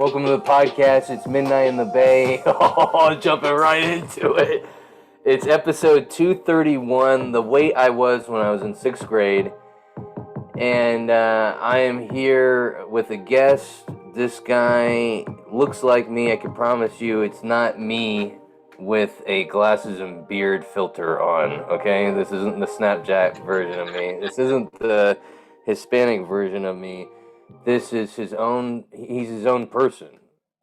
Welcome to the podcast. It's Midnight in the Bay. Oh, jumping right into it. It's episode 231, the weight I was when I was in 6th grade. And I am here with a guest. This guy looks like me. I can promise you it's not me with a glasses and beard filter on, okay? This isn't the Snapchat version of me. This isn't the Hispanic version of me. This is his own, he's his own person.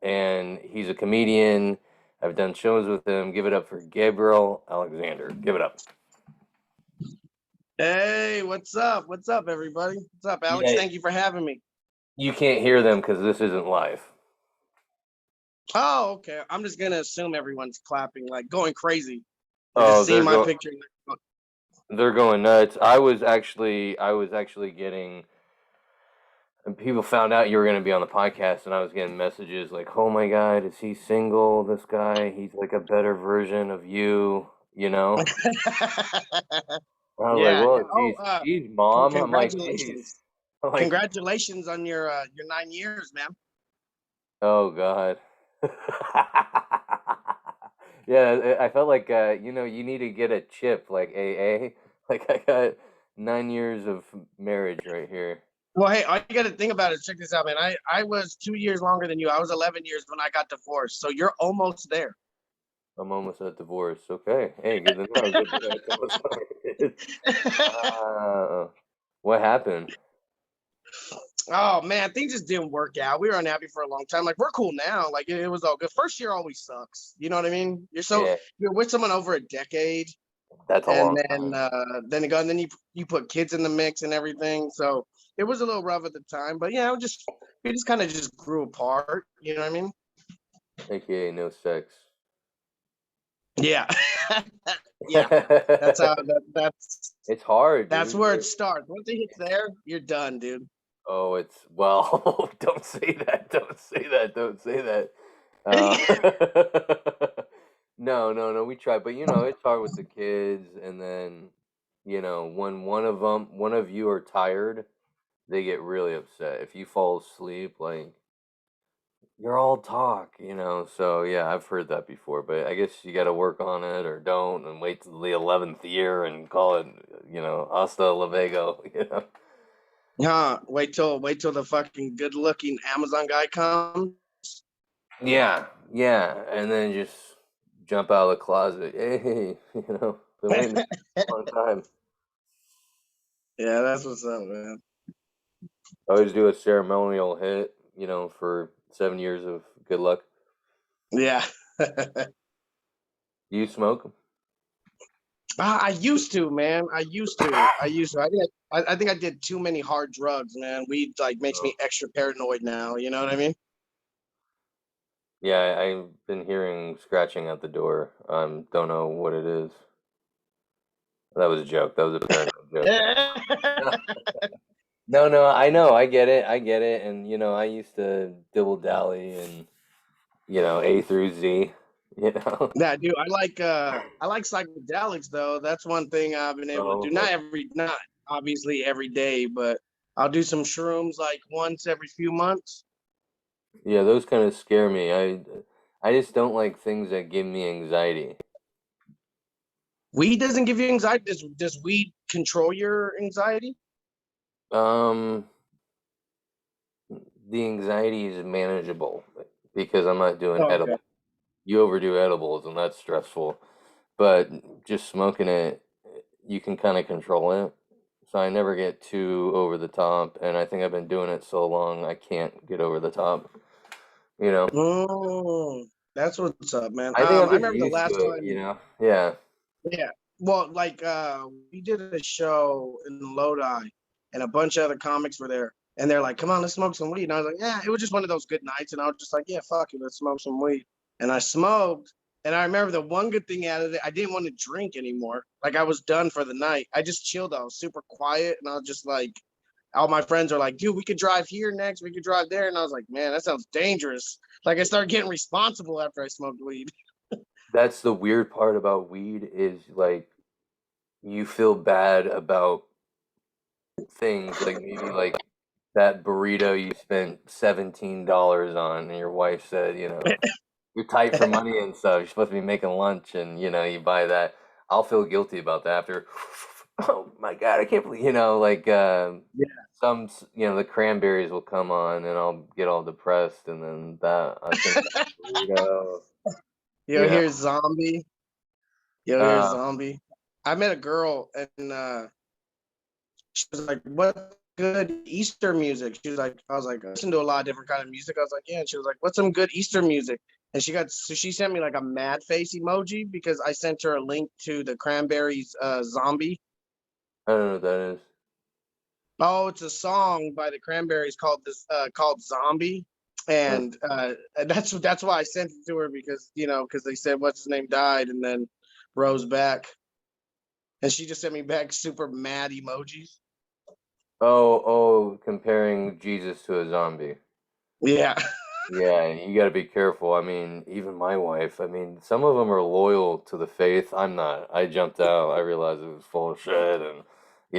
And he's a comedian. I've done shows with him. Give it up for Gabriel Alexander. Give it up. Hey, what's up? What's up, everybody? What's up, Alex? Yeah, Thank you for having me. you can't hear them because this isn't live. Oh, okay. I'm just gonna assume everyone's clapping, like going crazy. Oh, Just seeing my picture. they're going nuts. I was actually getting. And people found out you were going to be on the podcast, and I was getting messages like, "Oh my God, is he single? This guy, he's like a better version of you." You know? I was like, Yeah. "Well, Oh, geez, mom." I'm like, "Geez." congratulations! I'm like, Congratulations on your 9 years, man. "Oh God." Yeah, I felt like you need to get a chip like AA. Like I got 9 years of marriage right here. Well, hey, all you got to think about is check this out, man. I was 2 years longer than you. I was 11 years when I got divorced, so you're almost there. I'm almost at divorce. Okay. Hey, good to know. Good to know. What happened? Oh man, things just didn't work out. We were unhappy for a long time. Like we're cool now. Like it was all good. First year always sucks. You know what I mean? Yeah, You're with someone over a decade, that's a and long then time. then you put kids in the mix and everything. So it was a little rough at the time. But yeah, we just kind of just grew apart. You know what I mean? AKA no sex. Yeah, yeah. That's how It's hard, that's dude. where it starts. Once it hits there, you're done, dude. Oh, it's well. Don't say that. Don't say that. Don't say that. Uh, no, no, no. We try, but it's hard with the kids, and then when one of you are tired, they get really upset if you fall asleep. Like you're all talk. So yeah, I've heard that before, but I guess you got to work on it or don't, and wait till the 11th year and call it, hasta luego. Wait till the fucking good looking Amazon guy comes. Yeah, yeah, and then just jump out of the closet. Hey, been waiting a long time. Yeah, that's what's up, man. I always do a ceremonial hit, for 7 years of good luck. Yeah. You smoke? I used to, man. I used to. I think I did too many hard drugs, man. Weed like makes Oh. me extra paranoid now. You know what I mean? Yeah, I've been hearing scratching at the door. Don't know what it is. That was a joke. That was a paranoid joke. No, no, I know, I get it, and I used to dibble dally and A through Z. Yeah, dude. I like psychedelics though. That's one thing I've been able to Oh, do. Not obviously every day, but I'll do some shrooms like once every few months. yeah, those kind of scare me. I just don't like things that give me anxiety. Weed doesn't give you anxiety. Does weed control your anxiety? Um, the anxiety is manageable because I'm not doing Oh, okay. edibles. You overdo edibles, and that's stressful. But just smoking it, you can kind of control it. So I never get too over the top, and I think I've been doing it so long, I can't get over the top. You know, Oh, that's what's up, man. I think I'm I just remember the used to last it. time. Yeah. Yeah. Well, like we did a show in Lodi and a bunch of other comics were there and they're like, come on, let's smoke some weed. And I was like, yeah, it was just one of those good nights. And I was just like, yeah, fuck it, let's smoke some weed. And I smoked. And I remember the one good thing out of it, I didn't want to drink anymore. Like I was done for the night. I just chilled. I was super quiet. And I was just like, all my friends are like, dude, we could drive here next. We could drive there. And I was like, man, that sounds dangerous. Like I started getting responsible after I smoked weed. That's the weird part about weed is like you feel bad about things like maybe like that burrito you spent $17 on, and your wife said, you're tight for money and stuff. You're supposed to be making lunch, and you buy that. I'll feel guilty about that after. Oh my God, I can't believe like the cranberries will come on, and I'll get all depressed, and then that I think that burrito, Yo, you know. here's zombie. Yo, here's Uh, zombie. I met a girl and she was like, "What good Easter music?" She was like, "I was like, I listen to a lot of different kind of music." I was like, "Yeah." And she was like, "What's some good Easter music?" And she sent me like a mad face emoji because I sent her a link to the Cranberries "Zombie." I don't know what that is. Oh, it's a song by the Cranberries called "Zombie," Uh, and that's why I sent it to her because because they said what's his name died and then rose back, and she just sent me back super mad emojis. comparing Jesus to a zombie. Yeah. Yeah, you got to be careful. I mean, even my wife, I mean, some of them are loyal to the faith. I'm not. I jumped out. I realized it was full of shit and,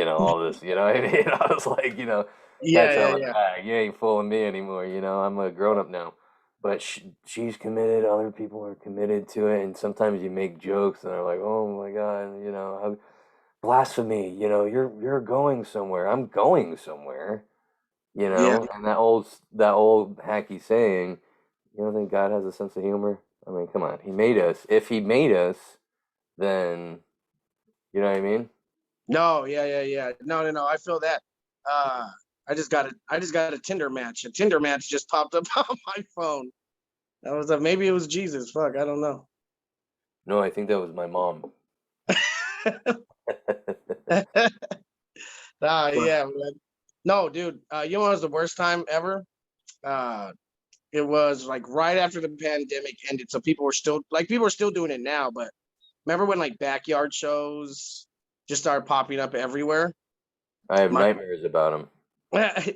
all this, what I mean? I was like, Yeah, cat's yeah, out of the yeah. bag. You ain't fooling me anymore. I'm a grown up now. But she's committed. Other people are committed to it. And sometimes you make jokes and they're like, oh my God, blasphemy. You're going somewhere. I'm going somewhere. Yeah. And that old hacky saying, you don't think God has a sense of humor? I mean, come on. He made us. If he made us, then you know what I mean? No, yeah, yeah, yeah. No, no, no. I feel that. Uh I just got a Tinder match. A Tinder match just popped up on my phone. I was like, maybe it was Jesus. Fuck, I don't know. No, I think that was my mom. Yeah, man. No, dude. You know what was the worst time ever? Uh it was like right after the pandemic ended. So people are still doing it now, but remember when like backyard shows just started popping up everywhere? I have My nightmares about him.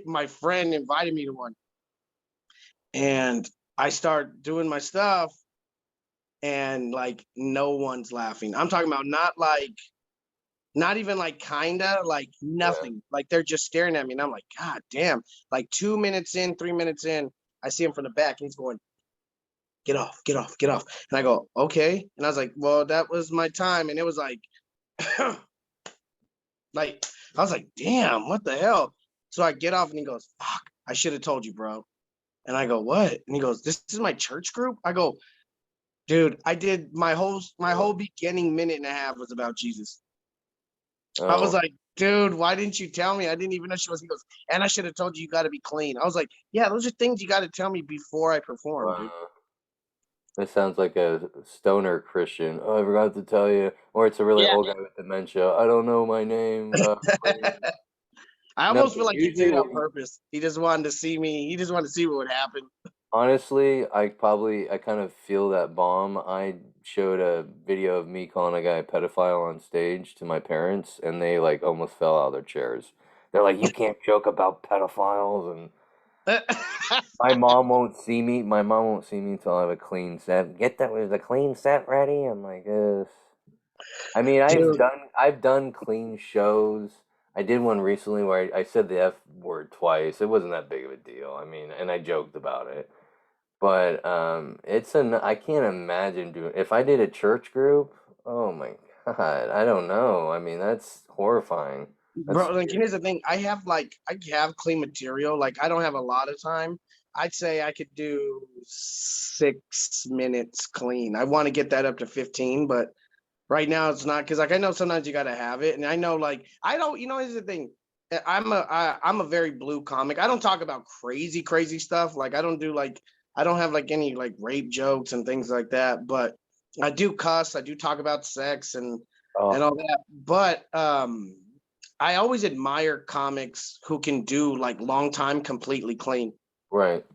my friend invited me to one and I start doing my stuff and like no one's laughing. I'm talking about not even like kinda, like Yeah. nothing. Like they're just staring at me and I'm like, God damn. Like 2 minutes in, 3 minutes in, I see him from the back and he's going, get off, get off, get off. And I go, okay. And I was like, well, that was my time. And it was like like I was like, damn, what the hell? So I get off and he goes, fuck, I should have told you, bro. And I go, what? And he goes, this is my church group. I go, dude, I did my whole beginning minute and a half was about Jesus. I was Oh, like, dude, why didn't you tell me? I didn't even know she was. He goes, and I should have told you you got to be clean. I was like, yeah, those are things you got to tell me before I perform, dude. wow. That sounds like a stoner Christian. Oh, I forgot to tell you. Or it's a really Yeah. old guy with dementia. I don't know my name. Please. I No, almost feel like he usually did it on what purpose. He just wanted to see me. He just wanted to see what would happen. honestly, I kind of feel that bomb. I showed a video of me calling a guy a pedophile on stage to my parents, and they like almost fell out of their chairs. They're like, "You can't joke about pedophiles," and my mom won't see me until I have a clean set. Get that with a clean set ready. I'm like, ugh. I mean, I've Dude, done I've done clean shows. I did one recently where I said the F word twice. It wasn't that big of a deal. I mean, and I joked about it. But I can't imagine doing if I did a church group. Oh my God, I don't know. I mean, that's horrifying. That's bro, like scary. here's the thing. I have clean material. Like I don't have a lot of time. I'd say I could do 6 minutes clean. I want to get that up to 15, but right now it's not because like I know sometimes you gotta have it. And I know like I don't, here's the thing. I'm a very blue comic. I don't talk about crazy, crazy stuff. Like I don't have like any like rape jokes and things like that, but I do cuss, I do talk about sex and Oh, all that. But I always admire comics who can do like long time completely clean right,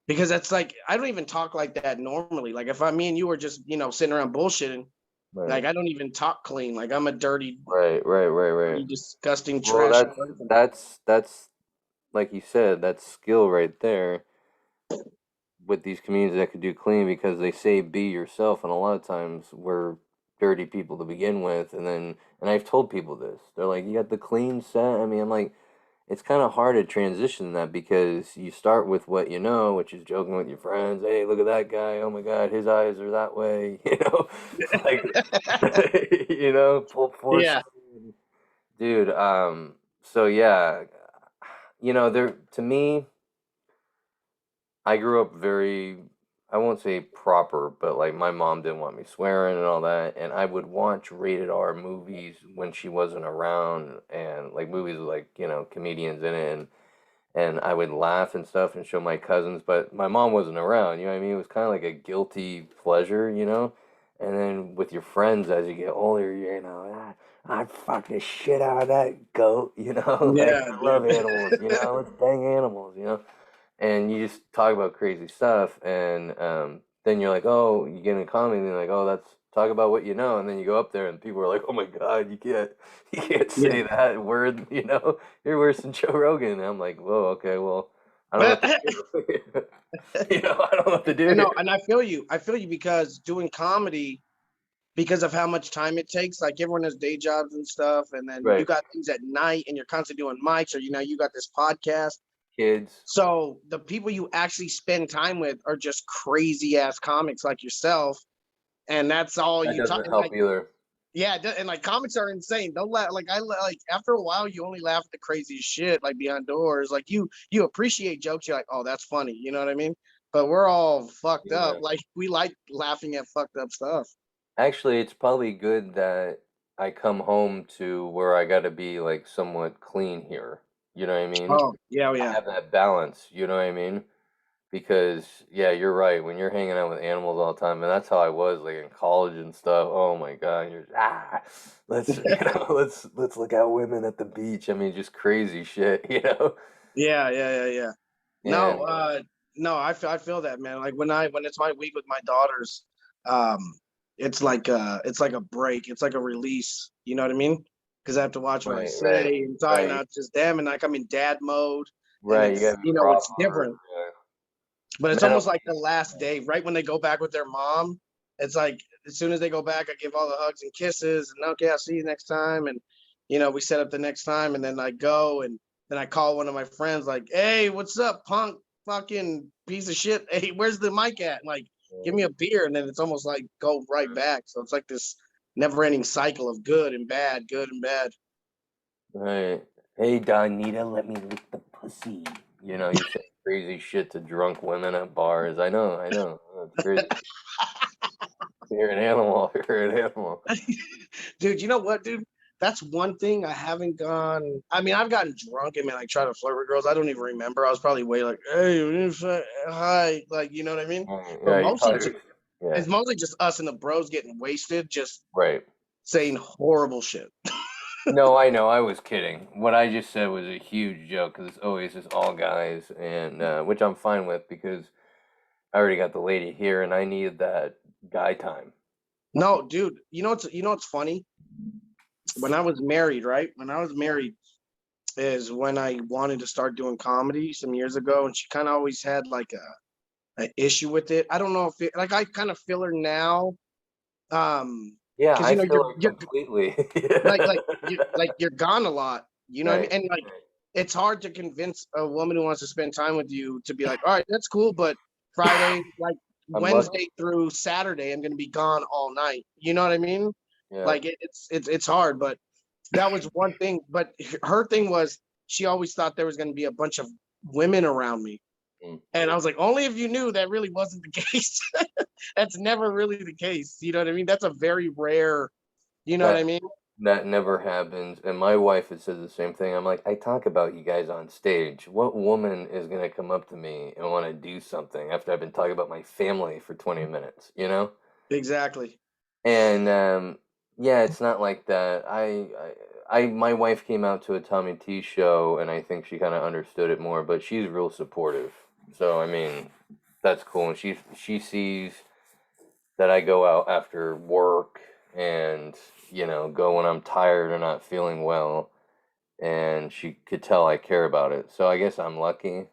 because that's like I don't even talk like that normally. Like if me and you were just sitting around bullshitting, right, like I don't even talk clean. Like I'm a dirty, right. dirty, disgusting, Well, trashy person. that's like you said, that's skill right there with these communities that could do clean because they say be yourself, and a lot of times we're dirty people to begin with, and I've told people this. They're like, you got the clean set. I mean, I'm like, it's kind of hard to transition that because you start with what you know, which is joking with your friends. Hey, look at that guy. Oh my God, his eyes are that way. Like, full force. Yeah. Dude, so yeah, there to me, I grew up very, I won't say proper, but like my mom didn't want me swearing and all that, and I would watch rated R movies when she wasn't around, and like movies with like, comedians in it, and I would laugh and stuff and show my cousins, but my mom wasn't around, you know what I mean? It was kind of like a guilty pleasure. And then with your friends as you get older, I'd fuck the shit out of that goat, like Yeah, I love dude. animals, let's bang animals. And you just talk about crazy stuff, and then you're like, oh, you get in a comedy, and they're like, oh, that's talk about what you know, and then you go up there, and people are like, oh my God, you can't Yeah. say that word, you're worse than Joe Rogan. And I'm like, whoa, okay, well, I don't know what to do. I don't know what to do And no, here. and I feel you. I feel you because doing comedy, because of how much time it takes, like everyone has day jobs and stuff, and then you Right, got things at night and you're constantly doing mics, or you got this podcast. kids, So the people you actually spend time with are just crazy ass comics like yourself, and that's all that you talk. doesn't And help like, either. yeah, and like comics are insane. Don't laugh. Like after a while, you only laugh at the craziest shit, like behind doors. Like you appreciate jokes. You're like, oh, that's funny. You know what I mean? But we're all fucked up. Yeah. Like we like laughing at fucked up stuff. Actually, it's probably good that I come home to where I got to be like somewhat clean here. You know what I mean? Oh yeah, oh, I yeah. have that balance, you know what I mean? Because yeah, you're right. When you're hanging out with animals all the time, and that's how I was like in college and stuff. Oh my God, let's let's look at women at the beach. I mean, just crazy shit. Yeah, yeah, yeah, yeah. No, And no, I feel that, man. Like when it's my week with my daughters, um, it's like a break. It's like a release. You know what I mean? Because I have to watch what I right, right, say and talk, right, not just them. And like I'm in dad mode, and right. You gotta be it's proper. different. But it's Man, almost like the last day, right when they go back with their mom. It's like as soon as they go back, I give all the hugs and kisses, and okay, I'll see you next time. And we set up the next time, and then I go, and then I call one of my friends, like, "Hey, what's up, punk, fucking piece of shit? Hey, where's the mic at? Like, give me a beer." And then it's almost like go right back. So it's like this never-ending cycle of good and bad, good and bad. right. Hey, Donita, let me lick the pussy. You say crazy shit to drunk women at bars. I know. It's crazy. You're an animal. You're an animal. Dude, you know what, dude? That's one thing I haven't gone. I mean, I've gotten drunk and like try to flirt with girls. I don't even remember. I was probably way like, hey, hi, like you know what I mean? Right, But yeah, you mostly, probably, yeah, it's mostly just us and the bros getting wasted, just right. saying horrible shit. No, I know. I was kidding. What I just said was a huge joke because it's always just all guys, and which I'm fine with because I already got the lady here, and I needed that guy time. No, dude, you know what's funny? When I was married, right? When I was married is when I wanted to start doing comedy some years ago, and she kind of always had like an issue with it. I don't know if like I kind of feel her now. Yeah, Because I feel it you're completely. you're gone a lot. You know what I mean? Right. And like it's hard to convince a woman who wants to spend time with you to be like, all right, that's cool, but Friday, like I'm lucky. Wednesday through Saturday, I'm gonna be gone all night. You know what I mean? Yeah. Like it's hard, but that was one thing. But her thing was she always thought there was gonna be a bunch of women around me. Mm. And I was like, only if you knew that really wasn't the case. That's never really the case. You know what I mean? That's a very rare, you know what I That mean? that never happens. And my wife has said the same thing. I'm like, I talk about you guys on stage. What woman is gonna come up to me and want to do something after I've been talking about my family for 20 minutes, you know? Exactly. And yeah, it's not like that. My wife came out to a Tommy T show, and I think she kind of understood it more. But she's real supportive, so I mean, that's cool. And she sees that I go out after work, and go when I'm tired or not feeling well, and she could tell I care about it. So I guess I'm lucky.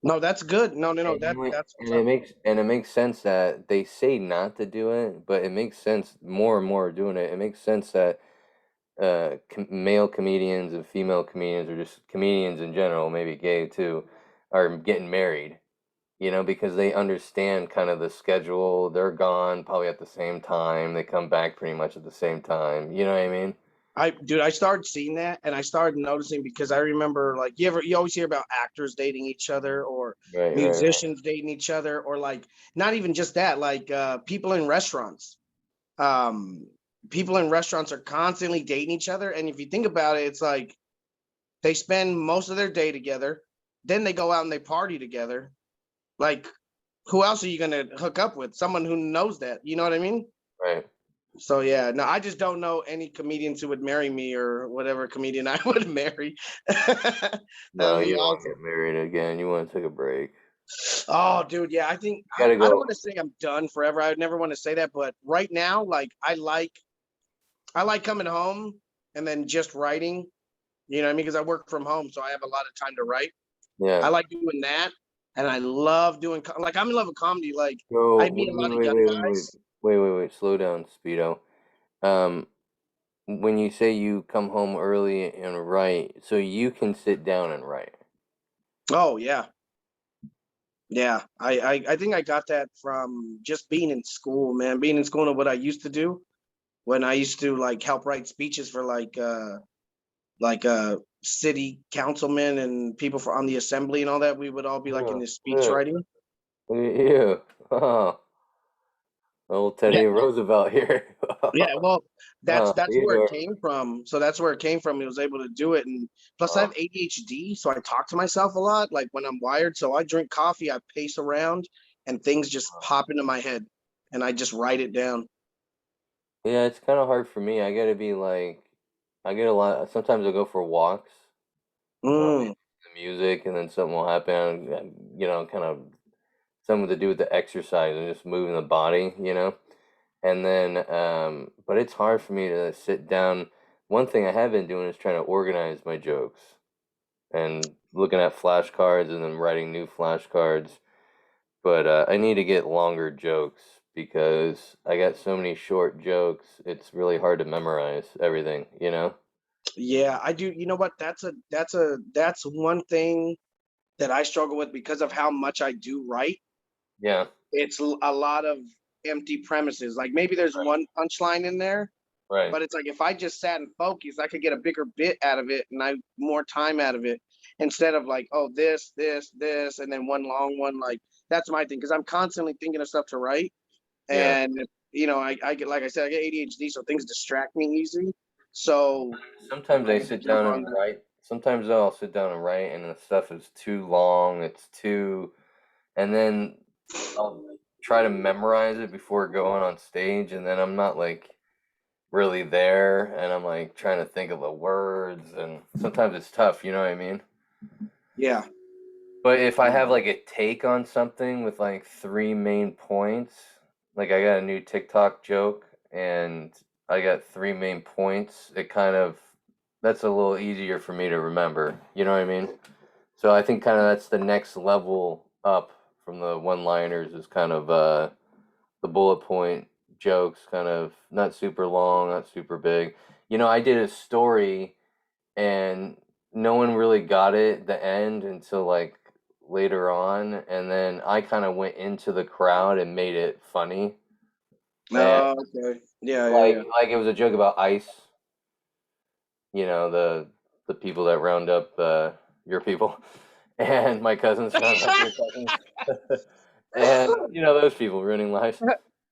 No, that's good. No, no, no. And, That you that's what's and it up. makes sense that they say not to do it, but it makes sense more and more doing it. It makes sense that male comedians and female comedians, or just comedians in general, maybe gay too, are getting married. Because they understand kind of the schedule. They're gone probably at the same time. They come back pretty much at the same time. You know what I mean? I started seeing that and I started noticing because I remember like you always hear about actors dating each other or Right, right, right. musicians dating each other or like not even just that, like people in restaurants. Um People in restaurants are constantly dating each other. And if you think about it, it's like they spend most of their day together, then they go out and they party together. Like who else are you gonna hook up with? Someone who knows that, you know what I mean? Right. So yeah, no, I just don't know any comedians who would marry me or whatever comedian I would marry. That'd No, be you don't want to awesome. get married again. You want to take a break. Oh, dude, yeah, I think You gotta I don't go. want to say I'm done forever. I would never want to say that, but right now, like I like coming home and then just writing. You know what I mean? Because I work from home, so I have a lot of time to write. I Yeah. like doing that, and I love doing like I'm in love with comedy. Like Go. I meet Wait, a wait, lot of wait, young wait, wait, wait, guys. wait, wait, wait. Slow down, Speedo. Um, when you say you come home early and write, so you can sit down and write. Oh yeah, yeah. I think I got that from just being in school, man. Being in school and what I used to do when I used to like help write speeches for city councilmen and people for on the assembly and all that. We would all be like in Oh, this speech yeah. writing. Look at you. Oh, old Yeah, Teddy Roosevelt here. yeah. Well, Oh, that's where it yeah. came from. So that's where it came from. He was able to do it, and plus I have Oh, ADHD, so I talk to myself a lot. Like when I'm wired, so I drink coffee, I pace around, and things just pop into my head, and I just write it down. yeah, it's kind of hard for me. I gotta be like, I get a lot. Sometimes I go for walks, and I'll Mm, listen to music, and then something will happen. Kind of something to do with the exercise and just moving the body. And then, but it's hard for me to sit down. One thing I have been doing is trying to organize my jokes and looking at flashcards and then writing new flashcards. But I need to get longer jokes because I got so many short jokes. It's really hard to memorize everything. yeah, I do. You know what? That's one thing that I struggle with because of how much I do write. Yeah, It's a lot of empty premises. Like maybe there's right, one punchline in there, right. but it's like if I just sat and focused, I could get a bigger bit out of it and I more time out of it instead of like, oh, this, and then one long one. Like that's my thing because I'm constantly thinking of stuff to write, Yeah. and I get like I said, I get ADHD, so things distract me easy. So Sometimes I I have to sit jump down on and that. write. Sometimes I'll sit down and write, and the stuff is too long. And then I'll try to memorize it before going on stage, and then I'm not like really there, and I'm like trying to think of the words, and sometimes it's tough, you know what I mean? Yeah. But if I have like a take on something with like three main points, like I got a new TikTok joke and I got three main points, that's a little easier for me to remember, you know what I mean? So I think kind of that's the next level up from the one-liners is kind of the bullet point jokes, kind of not super long, not super big. I did a story and no one really got it at the end until like later on, and then I kind of went into the crowd and made it funny. And Oh, okay. Yeah, yeah, like yeah. like it was a joke about ice, the people that round up your people and my cousins round up your cousins. And those people ruining lives.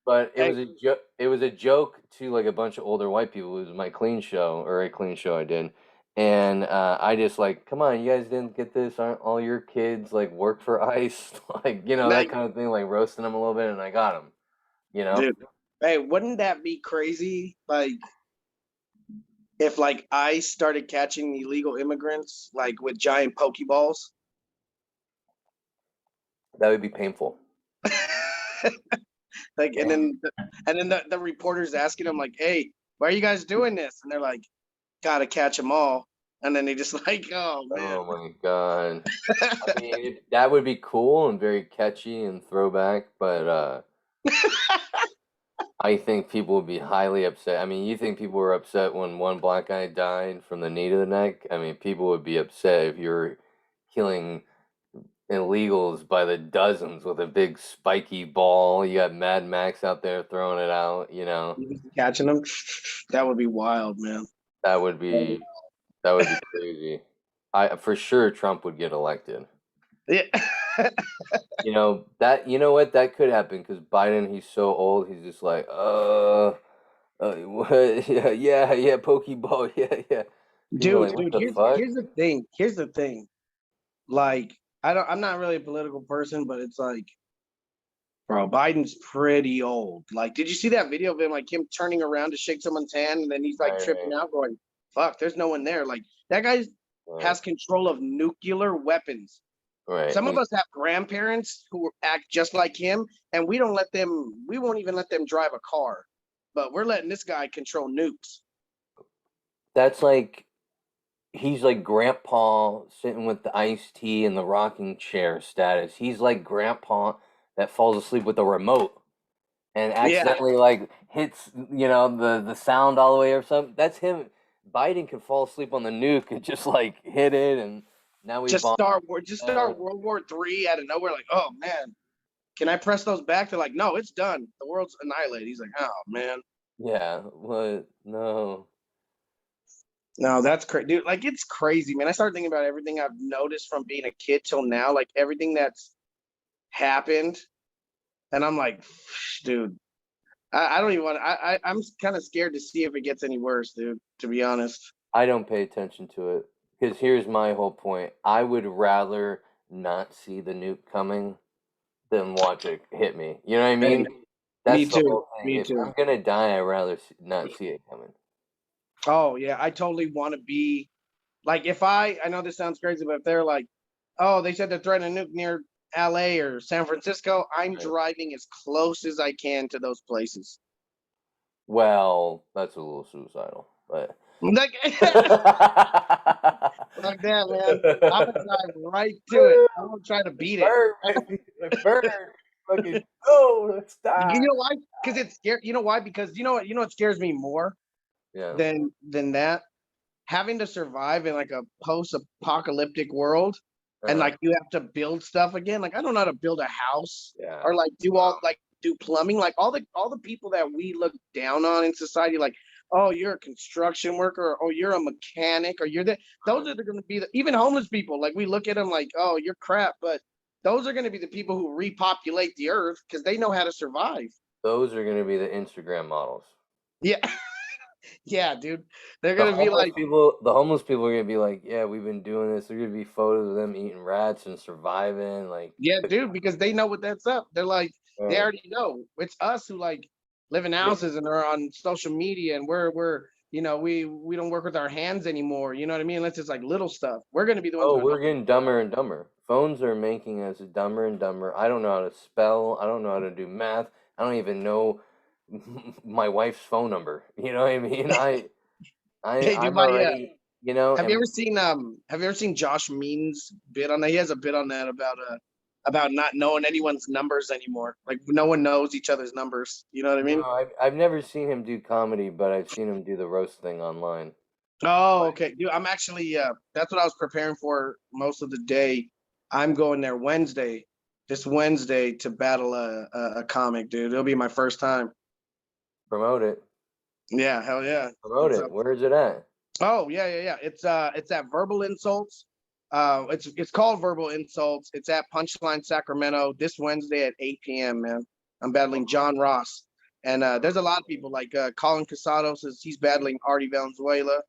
But it Hey, was a joke. It was a joke to like a bunch of older white people. It was my clean show or a clean show I did, and I just like, come on, you guys didn't get this? Aren't all your kids like work for ICE? Like now, that kind of thing, like roasting them a little bit, and I got them. You know, dude. Hey, wouldn't that be crazy? Like if like ICE started catching illegal immigrants like with giant pokeballs. that would be painful. Like and then the reporters asking them like, "Hey, why are you guys doing this?" And they're like, "Gotta catch them all." And then they just like, "Oh man." Oh my god. I mean, that would be cool and very catchy and throwback, but I think people would be highly upset. I mean, you think people were upset when one black guy died from the knee to the neck? I mean, people would be upset if you're killing illegals by the dozens with a big spiky ball. You got Mad Max out there throwing it out, you know. You just catching them, that would be wild, man. That would be that would be crazy. I for sure Trump would get elected. Yeah. You know what, that could happen because Biden, he's so old, he's just like, what? Yeah, yeah, yeah, Pokeball, yeah, yeah. People are Dude, like, what dude, the here's fuck? here's the thing. Here's the thing. Like, I'm not really a political person, but it's like, bro, Biden's pretty old. Like, did you see that video of him, like him turning around to shake someone's hand, and then he's like tripping Right, out, going, "Fuck, there's no one there." Like that guy right, has control of nuclear weapons. right. Some of us have grandparents who act just like him, and we don't let them. We won't even let them drive a car, but we're letting this guy control nukes. That's like he's like grandpa sitting with the iced tea and the rocking chair status. He's like grandpa that falls asleep with the remote and Yeah, accidentally like hits, the sound all the way or something. That's him. Biden could fall asleep on the nuke and just like hit it, and now we bomb. just Uh, start World War III out of nowhere. Like, oh man, can I press those back? They're like, no, it's done. The world's annihilated. He's like, oh man, yeah, what? No. no, that's crazy, dude. Like, it's crazy, man. I started thinking about everything I've noticed from being a kid till now, like everything that's happened, and I'm like, dude, I don't even want. I'm kind of scared to see if it gets any worse, dude. To be honest. I don't pay attention to it because here's my whole point. I would rather not see the nuke coming than watch it hit me. You know what I Hey, mean? me That's the too. whole thing. Me If too. I'm gonna die, I'd rather not see it coming. Oh yeah, I totally want to be like if I know this sounds crazy, but if they're like, oh, they said they're threatening a nuke near LA or San Francisco, I'm Right. driving as close as I can to those places. Well, that's a little suicidal, but Like like that, man. I'm gonna drive right to it. I'm gonna try to beat it. burn, baby, like burn, fucking go, let's You die. know why? Because it's scary. You know why? Because you know what scares me more Yeah. than that? Having to survive in like a post-apocalyptic world, and Uh-huh. like you have to build stuff again. Like I don't know how to build a house Yeah. or like do plumbing. Like all the people that we look down on in society, like, oh, you're a construction worker, or oh, you're a mechanic, or you're that. Those are going to be even homeless people. Like we look at them like, oh, you're crap, but those are going to be the people who repopulate the earth because they know how to survive. Those are gonna be the Instagram models. Yeah, yeah, dude. They're gonna be like, The homeless people are gonna be like, yeah, we've been doing this. There's gonna be photos of them eating rats and surviving. Like, yeah, dude, because they know what that's up. They're like, they uh, already know. It's us who like live in yeah. houses and are on social media, and we're we don't work with our hands anymore. You know what I mean? Unless it's like little stuff. We're gonna be the ones Oh, who know. we're getting dumber and dumber. Phones are making us dumber and dumber. I don't know how to spell. I don't know how to do math. I don't even know my wife's phone number. You know what I mean? Hey, dude, I'm my already, and have you ever seen Josh Means bit on that? He has a bit on that about not knowing anyone's numbers anymore. Like no one knows each other's numbers. You know what I no, mean? I've never seen him do comedy, but I've seen him do the roast thing online. Oh, okay. Dude, I'm actually that's what I was preparing for most of the day. I'm going there this Wednesday to battle a comic, dude. It'll be my first time. Promote it. Yeah, hell yeah. Promote It's it. Where is it at? oh yeah, yeah, yeah. It's at Verbal Insults. It's called Verbal Insults. It's at Punchline Sacramento this Wednesday at 8 p.m., man. I'm battling John Ross. And there's a lot of people like Colin Casado says he's battling Artie Valenzuela.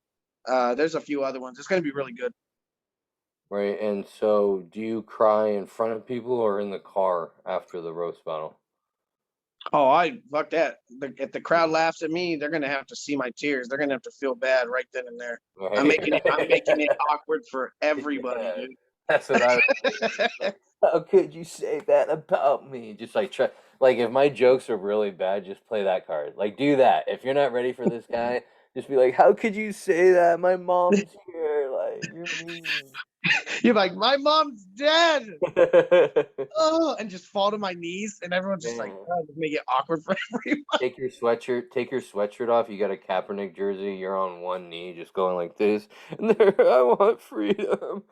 There's a few other ones. It's gonna be really good. Right, and so do you cry in front of people or in the car after the roast battle? Oh, I fuck that. If the crowd laughs at me, they're gonna have to see my tears. They're gonna have to feel bad right then and there. Right. I'm making it awkward for everybody, Yeah, dude. that's what I was thinking. Like, how could you say that about me? Just like if my jokes are really bad, just play that card. Like do that. If you're not ready for this guy, Just be like, how could you say that? My mom's here. Like, you're mean. You're like, my mom's dead. Oh, and just fall to my knees, and everyone's just like, Man. oh, just make it awkward for everyone. Take your sweatshirt off. You got a Kaepernick jersey. You're on one knee, just going like this. And there, I want freedom.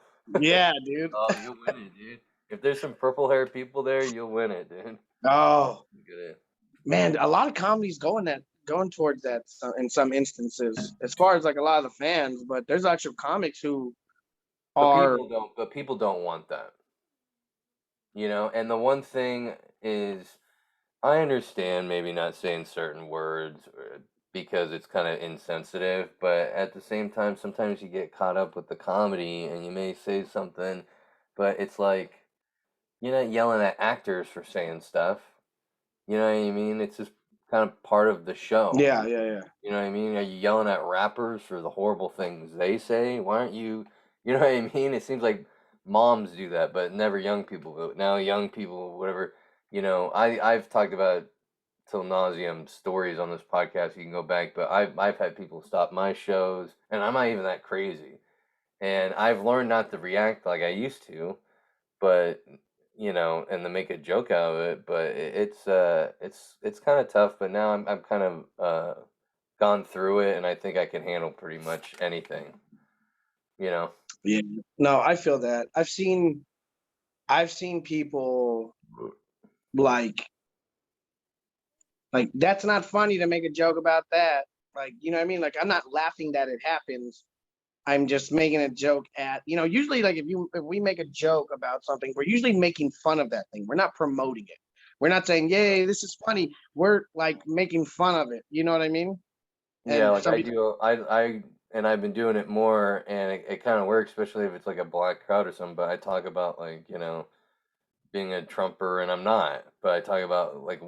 Yeah, dude. Oh, you'll win it, dude. If there's some purple hair people there, you'll win it, dude. Oh Good. man, a lot of comedies going towards that in some instances, as far as like a lot of the fans. But there's actual comics who are But people don't want that. You know, and the one thing is I understand maybe not saying certain words because it's kind of insensitive, but at the same time, sometimes you get caught up with the comedy and you may say something, but it's like you're not yelling at actors for saying stuff. You know what I mean? It's just kind of part of the show. yeah. You know what I mean? Are you yelling at rappers for the horrible things they say? Why aren't you, you know what I mean? It seems like moms do that, but never young people. But now young people, whatever, you know, I've talked about till nauseum stories on this podcast. You can go back, but I've had people stop my shows, and I'm not even that crazy. And I've learned not to react like I used to, but you know, and to make a joke out of it. But it's kind of tough. But now I'm kind of gone through it, and I think I can handle pretty much anything. You know. Yeah. No, I feel that. I've seen people like that's not funny to make a joke about that. Like, you know what I mean? Like, I'm not laughing that it happens. I'm just making a joke at, usually like if we make a joke about something, we're usually making fun of that thing. We're not promoting it. We're not saying, "Yay, this is funny." We're like making fun of it. You know what I mean? Yeah, And like some I people, do. And I've been doing it more, and it kind of works, especially if it's like a black crowd or something. But I talk about like being a Trumper, and I'm not. But I talk about like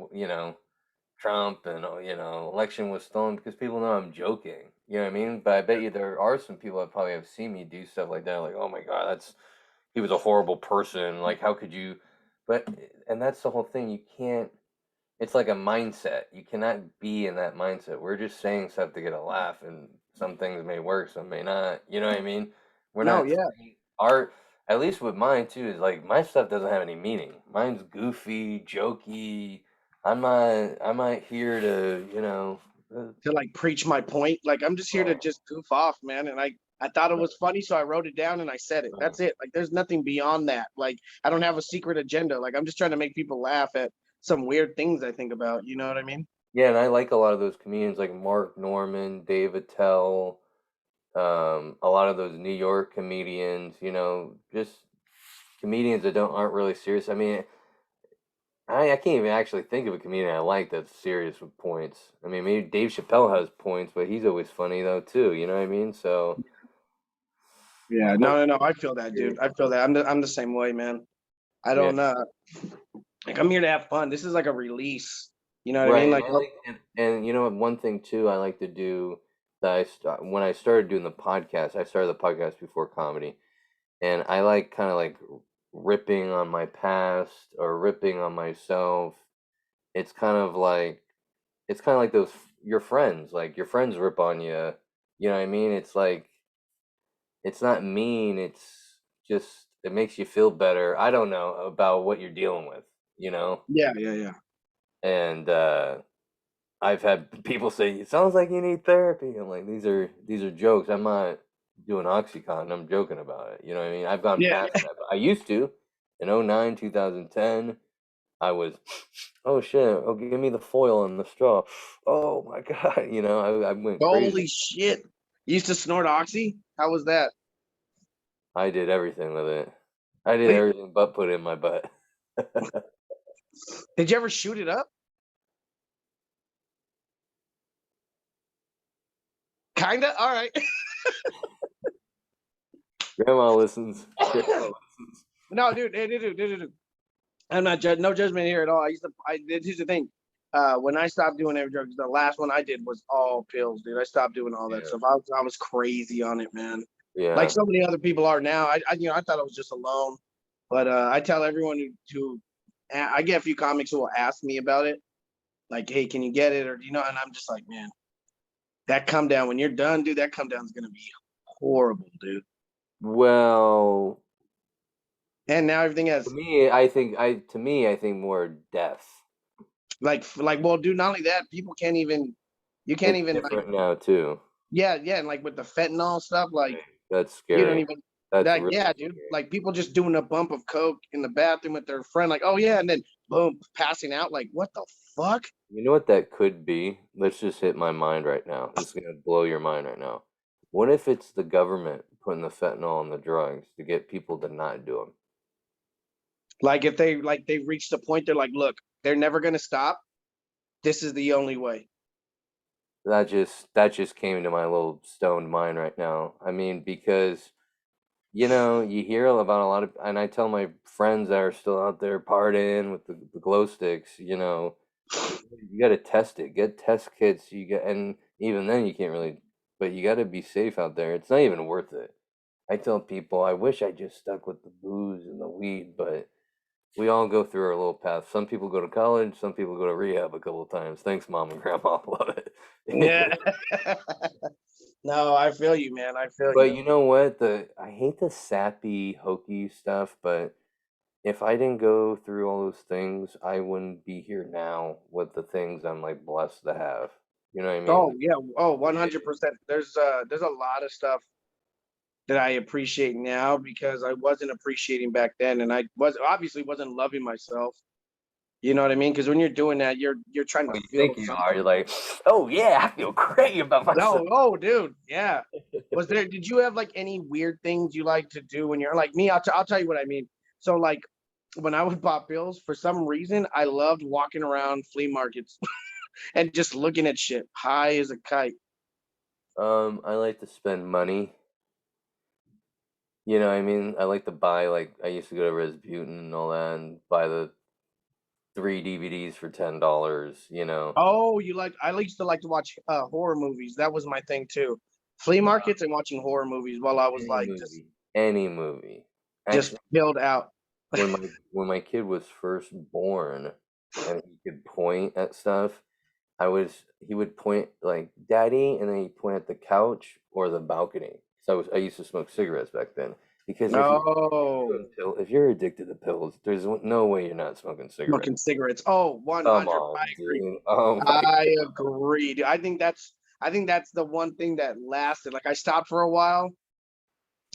Trump and election was stolen because people know I'm joking. You know what I mean? But I bet you there are some people that probably have seen me do stuff like that, like, oh my God, he was a horrible person. Like, how could you? But and that's the whole thing. You can't. It's like a mindset. You cannot be in that mindset. We're just saying stuff to get a laugh, and some things may work, some may not. You know what I mean? We're no, not yeah, art. At least with mine too is like my stuff doesn't have any meaning. Mine's goofy, jokey. I'm not here to to like preach my point. Like, I'm just here to right, just goof off, man. And I thought it was funny, so I wrote it down and I said it. right. That's it. Like, there's nothing beyond that. Like, I don't have a secret agenda. Like, I'm just trying to make people laugh at some weird things I think about. You know what I mean? Yeah, and I like a lot of those comedians like Mark Norman, Dave Attell, a lot of those New York comedians, just comedians that aren't really serious. I mean, I can't even actually think of a comedian I like that's serious with points. I mean, maybe Dave Chappelle has points, but he's always funny though too. You know what I mean? So Yeah, most no. I feel that, serious. dude. I feel that. I'm the same way, man. I Yeah, don't like I'm here to have fun. This is like a release. You know what I right. mean? And Like, I oh, like and you know what? One thing too, I like to do that when I started doing the podcast. I started the podcast before comedy, and I like kind of like ripping on my past or ripping on myself. It's kind of like those your friends, like your friends rip on you. You know what I mean? It's like it's not mean. It's just it makes you feel better. I don't know about what you're dealing with, you know. yeah. And I've had people say it sounds like you need therapy. I'm like these are jokes. I'm not doing OxyContin. I'm joking about it. You know what I mean? I've gone Yeah, past that. But I used to in '09, 2010. I was, oh shit, oh give me the foil and the straw. Oh my God, I went crazy. holy shit. You used to snort oxy? How was that? I did everything with it. I did Wait, everything but put it in my butt. did you ever shoot it up? Kinda. All right. Grandma listens. Grandma listens. No, dude, dude. I'm not no judgment here at all. Here's the thing. When I stopped doing every drugs, the last one I did was all pills, dude. I stopped doing all that Yeah. stuff. I was crazy on it, man. Like Yeah. so many other people are now. I thought I was just alone, but I tell everyone I get a few comics who will ask me about it, like, hey, can you get it, or and I'm just like, man, that come down when you're done, dude. That come down is gonna be horrible, dude. Well, And now everything to has me, I think more death. well, dude. Not only that, people can't even. You can't It's even like different now too. yeah, and like with the fentanyl stuff, like Right. That's you don't scary. even That's that really yeah, dude. scary. Like people just doing a bump of coke in the bathroom with their friend, like, oh yeah, and then boom, passing out. Like, what the fuck? You know what that could be? Let's just hit my mind right now. This is gonna blow your mind right now. What if it's the government putting the fentanyl on the drugs to get people to not do them? Like if they reach the point, they're like, look, they're never gonna stop. This is the only way. That just came into my little stoned mind right now. I mean, because you hear about a lot of, and I tell my friends that are still out there partying with the glow sticks, you got to test it. Get test kits. And even then you can't really, but you got to be safe out there. It's not even worth it. I tell people, I wish I just stuck with the booze and the weed, but we all go through our little path. Some people go to college, some people go to rehab a couple of times. Thanks, mom and grandma. Love it. Yeah. No, I feel you, man. I feel you. But you know what? I hate the sappy, hokey stuff, but if I didn't go through all those things, I wouldn't be here now with the things I'm like blessed to have. You know what I mean? Oh yeah. Oh, Yeah. 100%. There's a lot of stuff that I appreciate now because I wasn't appreciating back then, and I was obviously wasn't loving myself. You know what I mean? Because when you're doing that, you're trying to Well, you feel think you are. something. You're like, oh yeah, I feel great about myself. No, oh, dude, yeah. Did you have like any weird things you like to do when you're like me? I'll tell you what I mean. So like when I would pop pills, for some reason, I loved walking around flea markets and just looking at shit high as a kite. I like to spend money. You know what I mean? I like to buy, like, I used to go to Rasputin and all that and buy the three DVDs for $10. Oh, I used to like to watch horror movies. That was my thing too. Flea markets and watching horror movies while I was Any like movie. Any movie. just Actually, chilled out. when my kid was first born and he could point at stuff, he would point like daddy and then he'd point at the couch or the balcony. So I used to smoke cigarettes back then because No, if you're addicted to pills, there's no way you're not smoking cigarettes. smoking cigarettes. Oh, Come 100. I on, agree. dude. Oh my I agree. Dude. I think that's the one thing that lasted. Like I stopped for a while,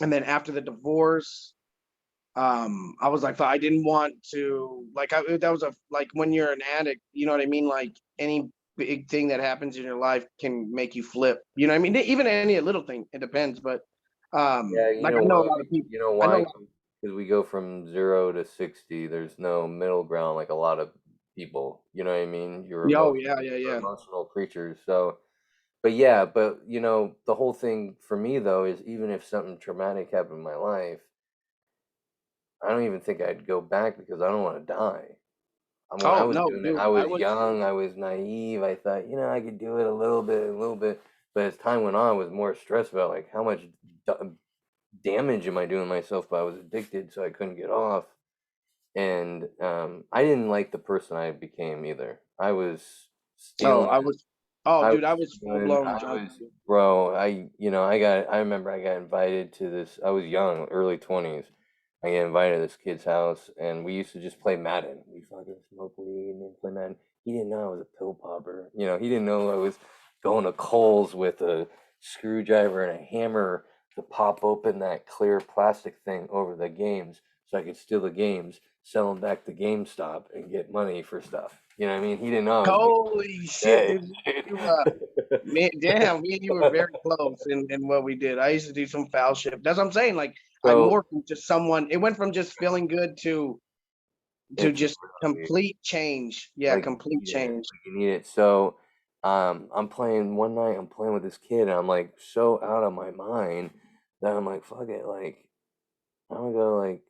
and then after the divorce, I was like, I didn't want to that was like when you're an addict, you know what I mean? Like any big thing that happens in your life can make you flip. You know what I mean? Even any little thing, it depends. But Yeah, you like know I know a what? lot of people. You know I know. why? Because we go from 0 to 60. There's no middle ground like a lot of people. You know what I mean? Oh yeah, yeah, You're yeah. emotional creatures. So, but yeah, but the whole thing for me though is even if something traumatic happened in my life, I don't even think I'd go back because I don't want to die. When I Oh was no, doing it, dude. I I was was. young, I was naive. I thought, I could do it a little bit, a little bit. But as time went on, I was more stressed about like how much damage am I doing myself? But I was addicted, so I couldn't get off. And I didn't like the person I became either. I was Oh, stealing. I was. Oh, I dude, was I was full stealing. blown junkie. Bro. I remember I got invited to this. I was young, early 20s. I get invited to this kid's house, and we used to just play Madden. We fucking smoke weed and then play Madden. He didn't know I was a pill popper. He didn't know I was going to Kohl's with a screwdriver and a hammer to pop open that clear plastic thing over the games so I could steal the games, sell them back to GameStop, and get money for stuff. You know what I mean? He didn't know I was doing Holy shit, that. dude! You, damn, me and you were very close in what we did. I used to do some foul shit. That's what I'm saying. Like I So morphed into someone. It went from just feeling good to it's just complete change. Yeah, like complete change. you need it. So I'm playing one night. I'm playing with this kid, and I'm like so out of my mind that I'm like, fuck it, like I'm gonna go like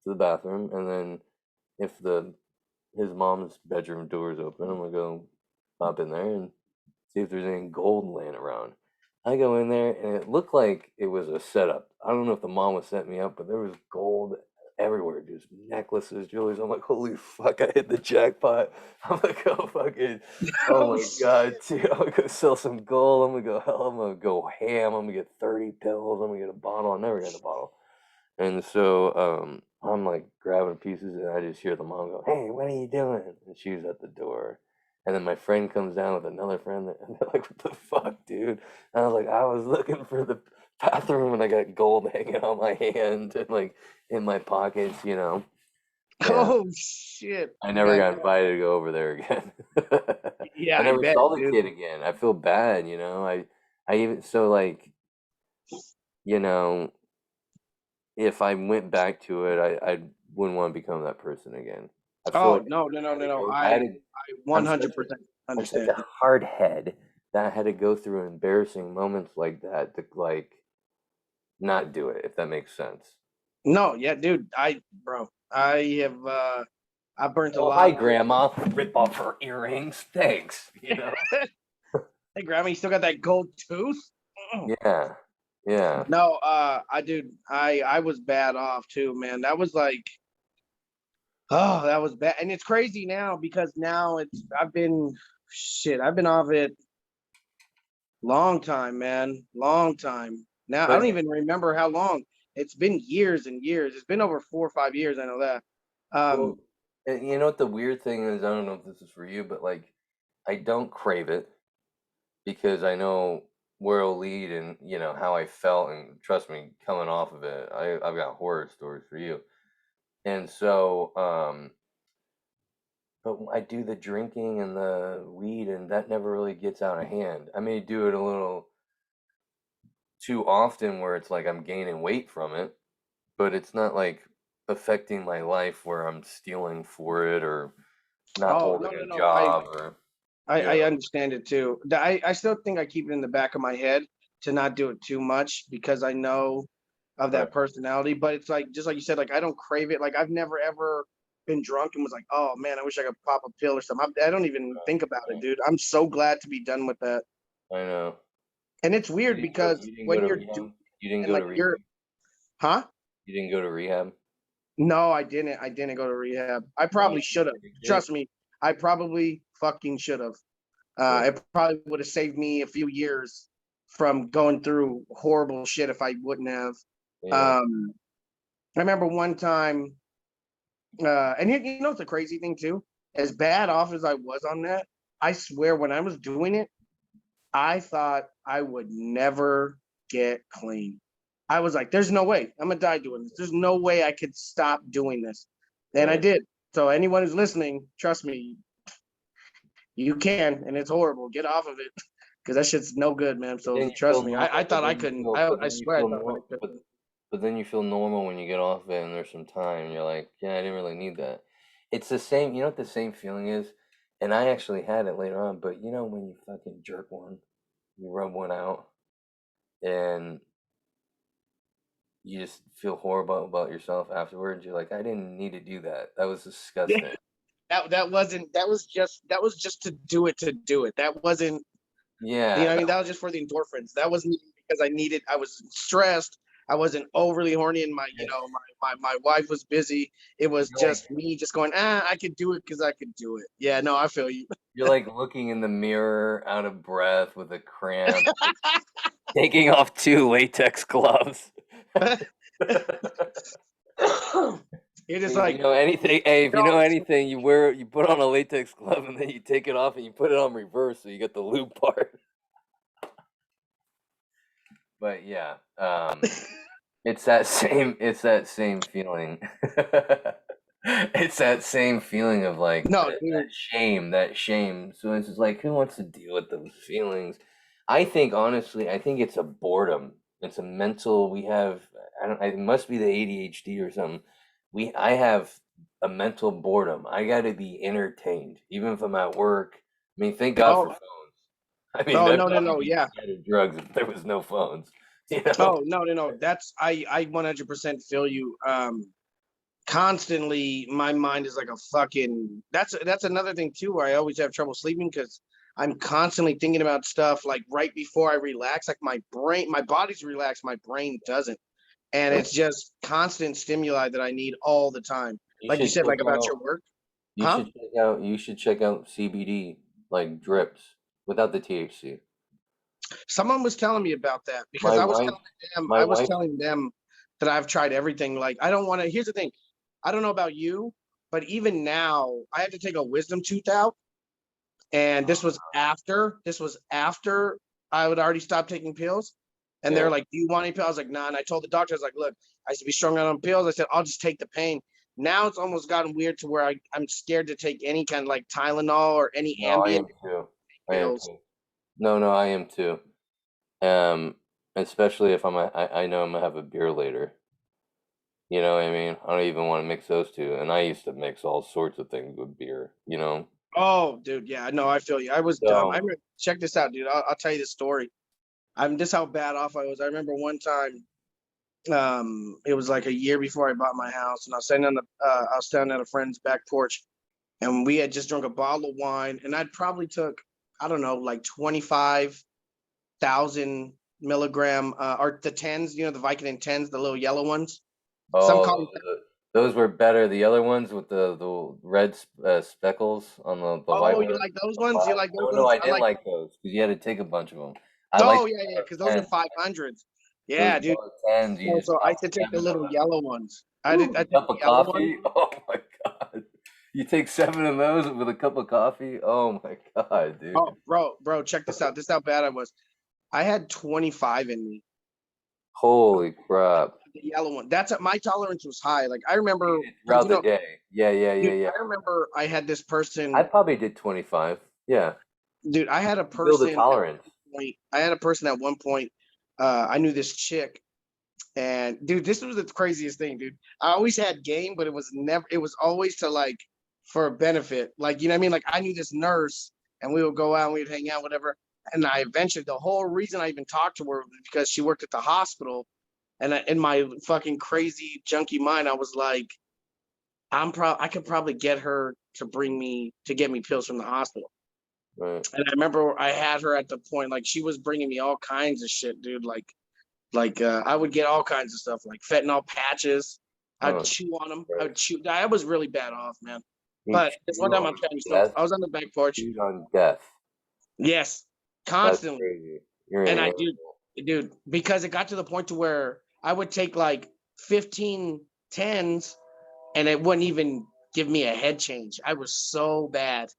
to the bathroom, and then if the his mom's bedroom door is open, I'm gonna go pop in there and see if there's any gold laying around. I go in there, and it looked like it was a setup. I don't know if the mom was setting me up, but there was gold everywhere, just necklaces, jewelry. I'm like, holy fuck, I hit the jackpot. I'm like, oh fucking, oh Oh my shit. god, dude, I'm gonna go sell some gold. I'm gonna go hell. I'm gonna go ham. I'm gonna get 30 pills. I'm gonna get a bottle. I never get a bottle. And so I'm like grabbing pieces, and I just hear the mom go, "Hey, what are you doing?" And she's at the door. And then my friend comes down with another friend, and they're like, "What the fuck, dude?" And I was like, "I was looking for the bathroom, and I got gold hanging on my hand and like in my pockets, you know." Yeah, Oh shit. I never God, got invited to go over there again. yeah, I I never bet, saw the dude. kid again. I feel bad, you know. I even so like, you know, if I went back to it, I wouldn't want to become that person again. I feel Oh like no, no, no, I had no, to no. go. I I'm such a 100% I'm such understand. a hard head that I had to go through embarrassing moments like that to like not do it, if that makes sense. No, yeah, dude. Bro, I burnt a Oh, hi, lot of Grandma. Rip off her earrings. Thanks. You know. bridges. Hey, Grandma, you still got that gold tooth? Mm. Yeah. Yeah. No, I was bad off too, man. That was like, oh, that was bad. And it's crazy now because now I've been off it long time, man. Long time. Now I But don't even remember how long. It's been years and years. It's been over 4 or 5 years, I know that. well, Um, you know what the weird thing is? I don't know if this is for you, but like, I don't crave it because I know where it'll lead and you know how I felt and trust me, coming off of it, I've got horror stories for you. And so, but I do the drinking and the weed, and that never really gets out of hand. I may do it a little too often where it's like I'm gaining weight from it, but it's not like affecting my life where I'm stealing for it or not oh no, holding no, a no. job or, you I know, understand it too. I still think I keep it in the back of my head to not do it too much because I know of right. that personality. But it's like just like you said, like I don't crave it. Like I've never ever been drunk and was like, oh man, I wish I could pop a pill or something. I don't even think about it, Right. dude. I'm so glad to be done with that. I know. And it's weird because You didn't go when to you're doing rehab? You didn't and go like to rehab? you're, huh? You didn't go to rehab? No, I didn't. I didn't go to rehab. I Oh, probably should have. shit. Trust me, I probably fucking should have. Yeah. It probably would have saved me a few years from going through horrible shit if I wouldn't have. Yeah. Um, I remember one time, and you know, it's a crazy thing too. As bad off as I was on that, I swear when I was doing it, I thought I would never get clean. I was like, there's no way I'm gonna die doing this. There's no way I could stop doing this. And I Right. did. So anyone who's listening, trust me, you can, and it's horrible. Get off of it because that shit's no good, man. But So then you feel trust me, I normal. thought I couldn't. I swear I thought I couldn't. But then you feel normal when you get off it and there's some time. You're like, yeah, I didn't really need that. It's the same. You know what the same feeling is? And I actually had it later on. But you know when you fucking jerk one, you rub one out, and you just feel horrible about yourself afterwards. You're like, I didn't need to do that. That was Yeah, disgusting. that was just to do it to do it. That wasn't, you Yeah, know what I mean, that was just for the endorphins. That wasn't even because I was stressed. I wasn't overly horny, and my wife was busy. It was you're like just me, just going, I could do it because I could do it. Yeah, no, I feel you. you're like looking in the mirror, out of breath with a cramp, taking off two latex gloves. You're just If you like, know anything, hey, if you you're know all anything, you put on a latex glove and then you take it off and you put it on reverse so you get the loop part. But yeah, it's that same feeling. It's that same feeling of like no, dude. that shame. So it's just like, who wants to deal with those feelings? I think honestly, I think it's a boredom. It's a mental. We have. I don't. It must be the ADHD or something. I have a mental boredom. I got to be entertained, even if I'm at work. I mean, thank God for Oh, phones. I mean, oh I'd no, no, probably no, be yeah. dead of drugs if there was no phones. You know. Oh no, no, no. That's I 100% feel you. Constantly my mind is like a fucking, that's another thing too where I always have trouble sleeping because I'm constantly thinking about stuff like right before I relax. Like my body's relaxed, my brain doesn't. and it's just constant stimuli that I need all the time. You Like you should said, check like about your out. work, You huh? should check out. You should check out CBD like drips without the THC. Someone was telling me about that because My wife. My I was wife. telling them that I've tried everything. Like I don't want to. Here's the thing, I don't know about you, but even now I had to take a wisdom tooth out, and this was after I would already stopped taking pills. And Yeah. they're like, "Do you want any pills?" I was like, "Nah." And I told the doctor, I was like, "Look, I used to be strung out on pills." I said, "I'll just take the pain." Now it's almost gotten weird to where I'm scared to take any kind of like Tylenol or any No, I ambient am too. I am pills. too. No, I am too. Um, especially if I know I'm gonna have a beer later. You know what I mean? I don't even want to mix those two. And I used to mix all sorts of things with beer, you know? Oh, dude, yeah, no, I feel you. I was dumb. So, Check this out, dude. I'll tell you this story. I'm just how bad off I was. I remember one time, it was like a year before I bought my house, and I was standing at a friend's back porch, and we had just drunk a bottle of wine, and I'd probably took, I don't know, like 25,000 milligram, or the tens, the Vicodin tens, the little yellow ones. Some call oh, them. those were better. The other ones with the red speckles on the white Oh, you one. like those ones? You like those No, ones? I I didn't like. like those because you had to take a bunch of them. I like Oh yeah, yeah, because those are ten. 500s. Those Yeah, dude. yellow tens. You just So I pop used to take the 7 of little them. yellow ones. Ooh, I a took cup the of yellow one. coffee. Oh my God. You take 7 of those with a cup of coffee. Oh my God, dude. Oh, bro, check this out. This is how bad I was. I had 25 in me. Holy crap. The yellow one. My tolerance was high. Like I remember, because Throughout the day. dude, Yeah. I remember I had this I person. probably did 25. Yeah. Dude, I had a You build a person at tolerance. one point. I had a person at one point. I knew this chick, and dude, this was the craziest thing, dude. I always had game, but it was never. It was always to like for a benefit. Like you know what I mean? Like I knew this nurse, and we would go out, and we'd hang out, whatever. And I eventually, the whole reason I even talked to her was because she worked at the hospital. And in my fucking crazy junkie mind, I was like, I could probably get her to get me pills from the hospital. Right. And I remember I had her at the point like she was bringing me all kinds of shit, dude. I would get all kinds of stuff like fentanyl patches. I'd Oh, chew on them. I right. would chew. I was really bad off, man. You But this one chew time I'm on telling you, so death. I was on the back porch. Chewed on death. Yes, That's constantly. crazy. You're And an I animal. dude, because it got to the point to where I would take like 15 tens and it wouldn't even give me a head change. I was so bad.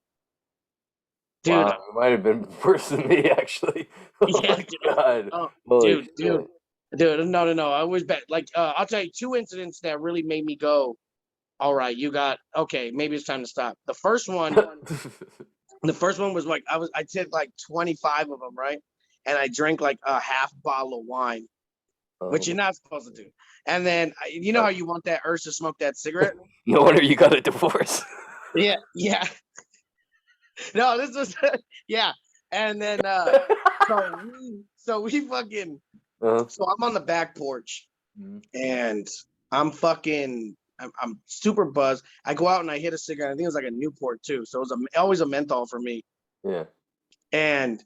Dude, Wow, you might have been worse than me, actually. Oh yeah, my dude. God. Oh, Holy dude, shit. no. I was bad. Like, I'll tell you two incidents that really made me go, all right, okay, maybe it's time to stop. The first one was like, I took like 25 of them, right? And I drank like a half bottle of wine, which you're Oh, not supposed to do. And then, you know my how God. you want that urge to smoke that cigarette? No wonder you got a divorce. Yeah, yeah. No, this was, yeah. And then, so we fucking, Uh-huh. so I'm on the back porch Mhm. and I'm super buzzed. I go out and I hit a cigarette. I think it was like a Newport too. So it was always a menthol for me. Yeah, And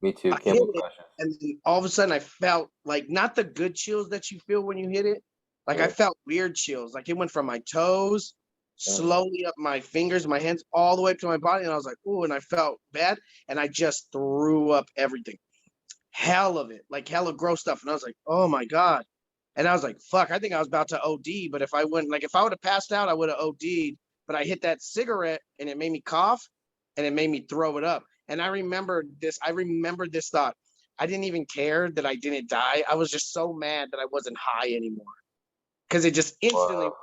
me too. I hit Camel it, crushes. and then all of a sudden I felt like not the good chills that you feel when you hit it. Like I Right. felt weird chills. Like it went from my toes Uh, slowly up my fingers, my hands, all the way up to my body. And I was like, ooh, and I felt bad. And I just threw up everything. Hell of it, like hella gross stuff. And I was like, oh my God. And I was like, fuck, I think I was about to OD. But if I wouldn't, like if I would have passed out, I would have OD'd. But I hit that cigarette and it made me cough and it made me throw it up. And I remembered this thought. I didn't even care that I didn't die. I was just so mad that I wasn't high anymore. Because it just instantly, wow.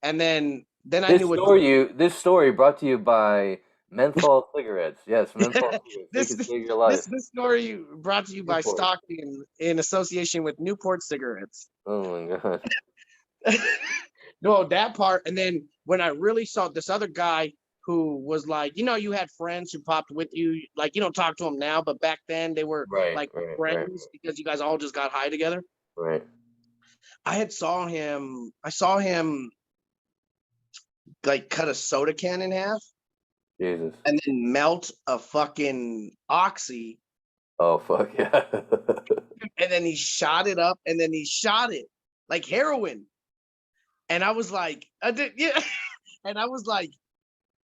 and then I knew what This story brought to you by menthol cigarettes. Yes, menthol cigarettes. They this could save your life. this story brought to you by Newport. Stockton in association with Newport cigarettes. Oh my God. No, that part. And then when I really saw this other guy who was like, you had friends who popped with you, like you don't talk to them now, but back then they were Right, like right, right, friends because you guys all just got high together. right. I saw him like cut a soda can in half Jesus. and then melt a fucking oxy, Oh fuck yeah. and then he shot it up and then he shot it. like heroin. And I was like, yeah. And I was like,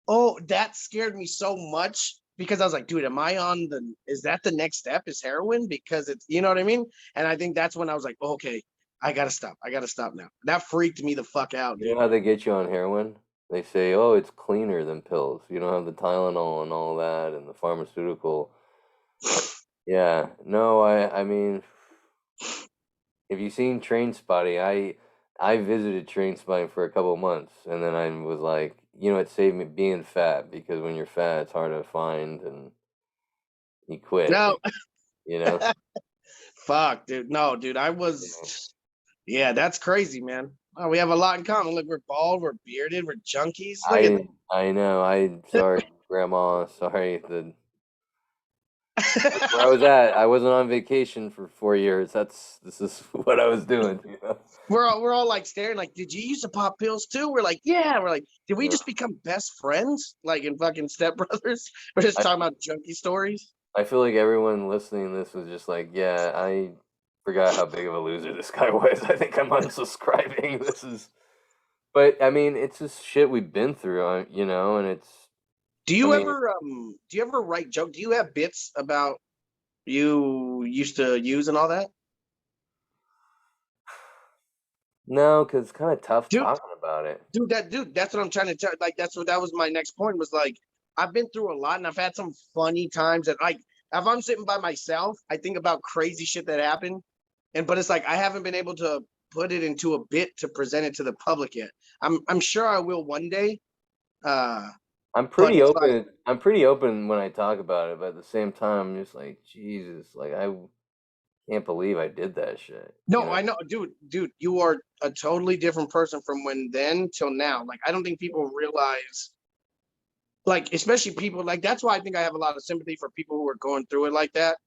oh, that scared me so much because I was like, dude, is that the next step is heroin? Because it's, you know what I mean? And I think that's when I was like, oh, okay, I gotta stop. I gotta stop now. That freaked me the fuck out, You dude. know how they get you on heroin? They say, oh, it's cleaner than pills. You don't have the Tylenol and all that and the pharmaceutical. Yeah. No, I mean, if you've seen Train Spotting, I visited Train Spotting for a couple of months, and then I was like, it saved me being fat because when you're fat, it's hard to find, and you quit. No, You know. fuck, dude. No, dude, Yeah. yeah, that's crazy, man. Oh, we have a lot in common. Look, we're bald, we're bearded, we're junkies. Look at I know. Sorry, Grandma. Sorry. That's where I that. was at. I wasn't on vacation for 4 years. This is what I was doing. We're all like staring, like, did you used to pop pills too? We're like, yeah. We're like, did we Yeah. just become best friends? Like in fucking Step Brothers? We're just I talking about junkie stories. I feel like everyone listening to this was just like, yeah, I forgot how big of a loser this guy was. I think I'm unsubscribing. But I mean, it's just shit we've been through, and it's, I mean, Do you ever write joke? Do you have bits about you used to use and all that? no, because it's kind of tough Dude, talking about it. dude, that's what I'm trying to tell. Like, that was my next point. Was like, I've been through a lot, and I've had some funny times that, like, if I'm sitting by myself, I think about crazy shit that happened, but it's like I haven't been able to put it into a bit to present it to the public yet. I'm sure I will one day. Uh, I'm but pretty it's like, open. I'm pretty open when I talk about it, but at the same time, I'm just like, Jesus, like I can't believe I did that shit. no, I know, dude, you are a totally different person from when then till now. Like, I don't think people realize, like, especially people like that's why I think I have a lot of sympathy for people who are going through it like that.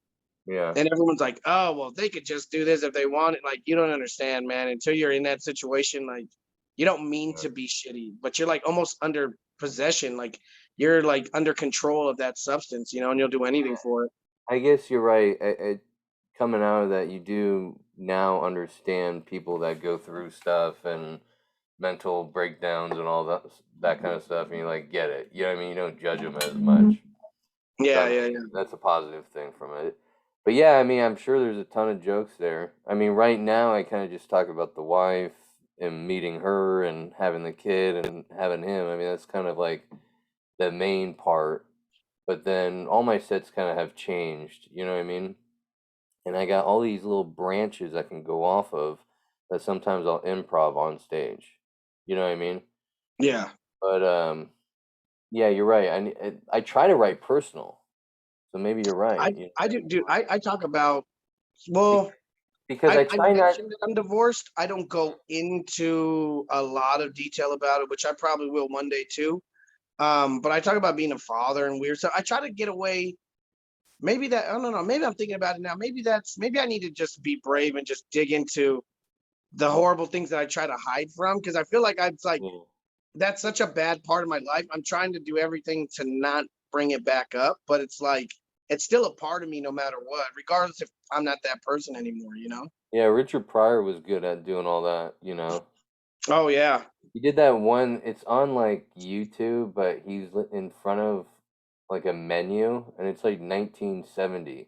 Yeah. And everyone's like, oh, well, they could just do this if they want it. Like, you don't understand, man. Until you're in that situation, like, you don't mean Yeah. to be shitty, but you're like almost under possession. Like, you're like under control of that substance, and you'll do anything for it. I guess you're right. Coming out of that, you do now understand people that go through stuff and mental breakdowns and all that kind of stuff, and you like get it. You know what I mean? You don't judge them as much. So I Yeah, mean, yeah, yeah. that's a positive thing from it. But yeah, I mean, I'm sure there's a ton of jokes there. I mean, right now I kind of just talk about the wife and meeting her and having the kid and having him. I mean, that's kind of like the main part. But then all my sets kind of have changed. You know what I mean? And I got all these little branches I can go off of that sometimes I'll improv on stage. You know what I mean? Yeah. But yeah, you're right. I try to write personal, so maybe you're right. I do, dude. I talk about, Be- well, because I I try not. mentioned that I'm divorced. I don't go into a lot of detail about it, which I probably will one day too. But I talk about being a father and weird stuff. I try to get away. Maybe that, I don't know. Maybe I'm thinking about it now. Maybe I need to just be brave and just dig into the horrible things that I try to hide from, because I feel like it's like Yeah. that's such a bad part of my life. I'm trying to do everything to not bring it back up, but it's like it's still a part of me no matter what, regardless if I'm not that person anymore. Yeah, Richard Pryor was good at doing all that. Oh yeah. He did that one. It's on like YouTube, but he's in front of like a menu, and it's like 1970,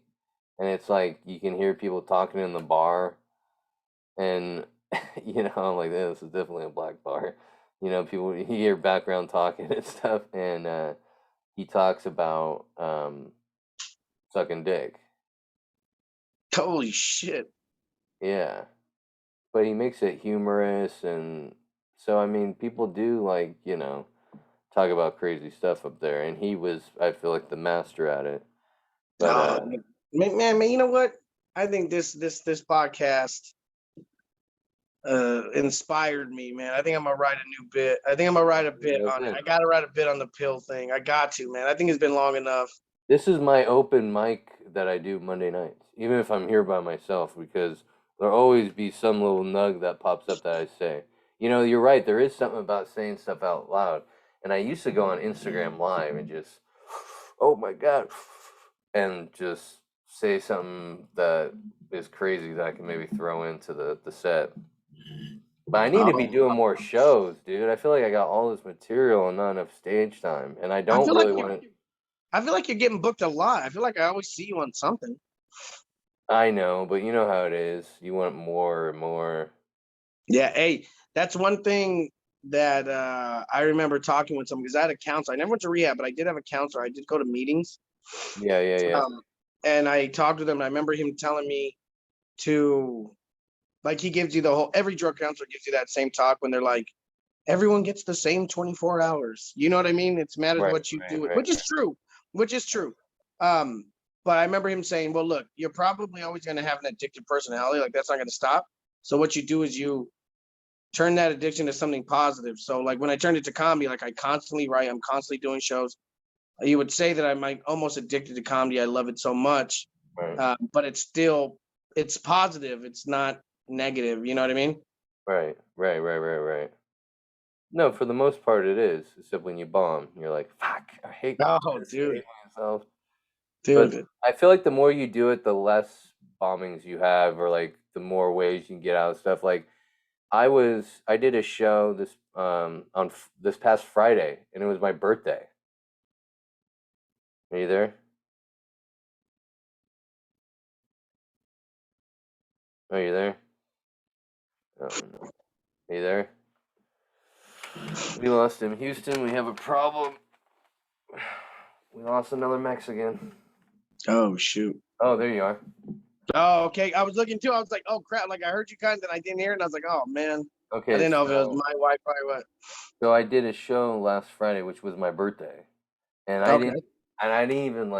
and it's like you can hear people talking in the bar, and I'm like, this is definitely a black bar. People you hear background talking and stuff, and he talks about sucking dick. Holy shit. Yeah, but he makes it humorous, and so I mean, people do like talk about crazy stuff up there, and he was, I feel like, the master at it. But Oh man, you know what? I think this podcast inspired me, man. I think I'm gonna write a new bit. I think I'm gonna write a bit real on it. good. I gotta write a bit on the pill thing. I got to, man. I think it's been long enough. This is my open mic that I do Monday nights, even if I'm here by myself, because there'll always be some little nug that pops up that I say. You're right. There is something about saying stuff out loud. And I used to go on Instagram Live and just, oh my God, and just say something that is crazy that I can maybe throw into the set. But I need to be Oh, doing more shows, dude. I feel like I got all this material and not enough stage time, and I I don't feel like really you. want to. I feel like you're getting booked a lot. I feel like I always see you on something. I know, but you know how it is. You want more and more. Yeah, hey, that's one thing that I remember talking with someone because I had a counselor. I never went to rehab, but I did have a counselor. I did go to meetings, Yeah, yeah, yeah. and I talked with him. And I remember him telling me to like he gives you the whole every drug counselor gives you that same talk when they're like everyone gets the same 24 hours. You know what I mean? It's matters Right, what you right, do it, right, which is true, which is true. Um, but I remember him saying, "Well, look, you're probably always going to have an addictive personality. Like that's not going to stop. So what you do is you turn that addiction to something positive. So like when I turned it to comedy, like I constantly write, I'm constantly doing shows. You would say that I'm like almost addicted to comedy. I love it so much, right, but it's positive. It's not negative. You know what I mean? right, right, right, right, right. No, for the most part, it is. Except when you bomb, you're like, "Fuck, I hate Oh, this. I dude, hate myself." But dude. I feel like the more you do it, the less bombings you have, or like the more ways you can get out of stuff. Like I did a show this past Friday, and it was my birthday. Are you there? Are you there? Oh no. Are you there? We lost him. Houston, we have a problem. We lost another Mexican. Oh shoot. Oh, there you are. Oh, okay. I was looking too. I was like, oh crap! Like I heard you kind of, and I didn't hear it. And I was like, oh man, I Okay, didn't know if it was my Wi-Fi or what. so I did a show last Friday, which was my birthday, and Okay. I didn't even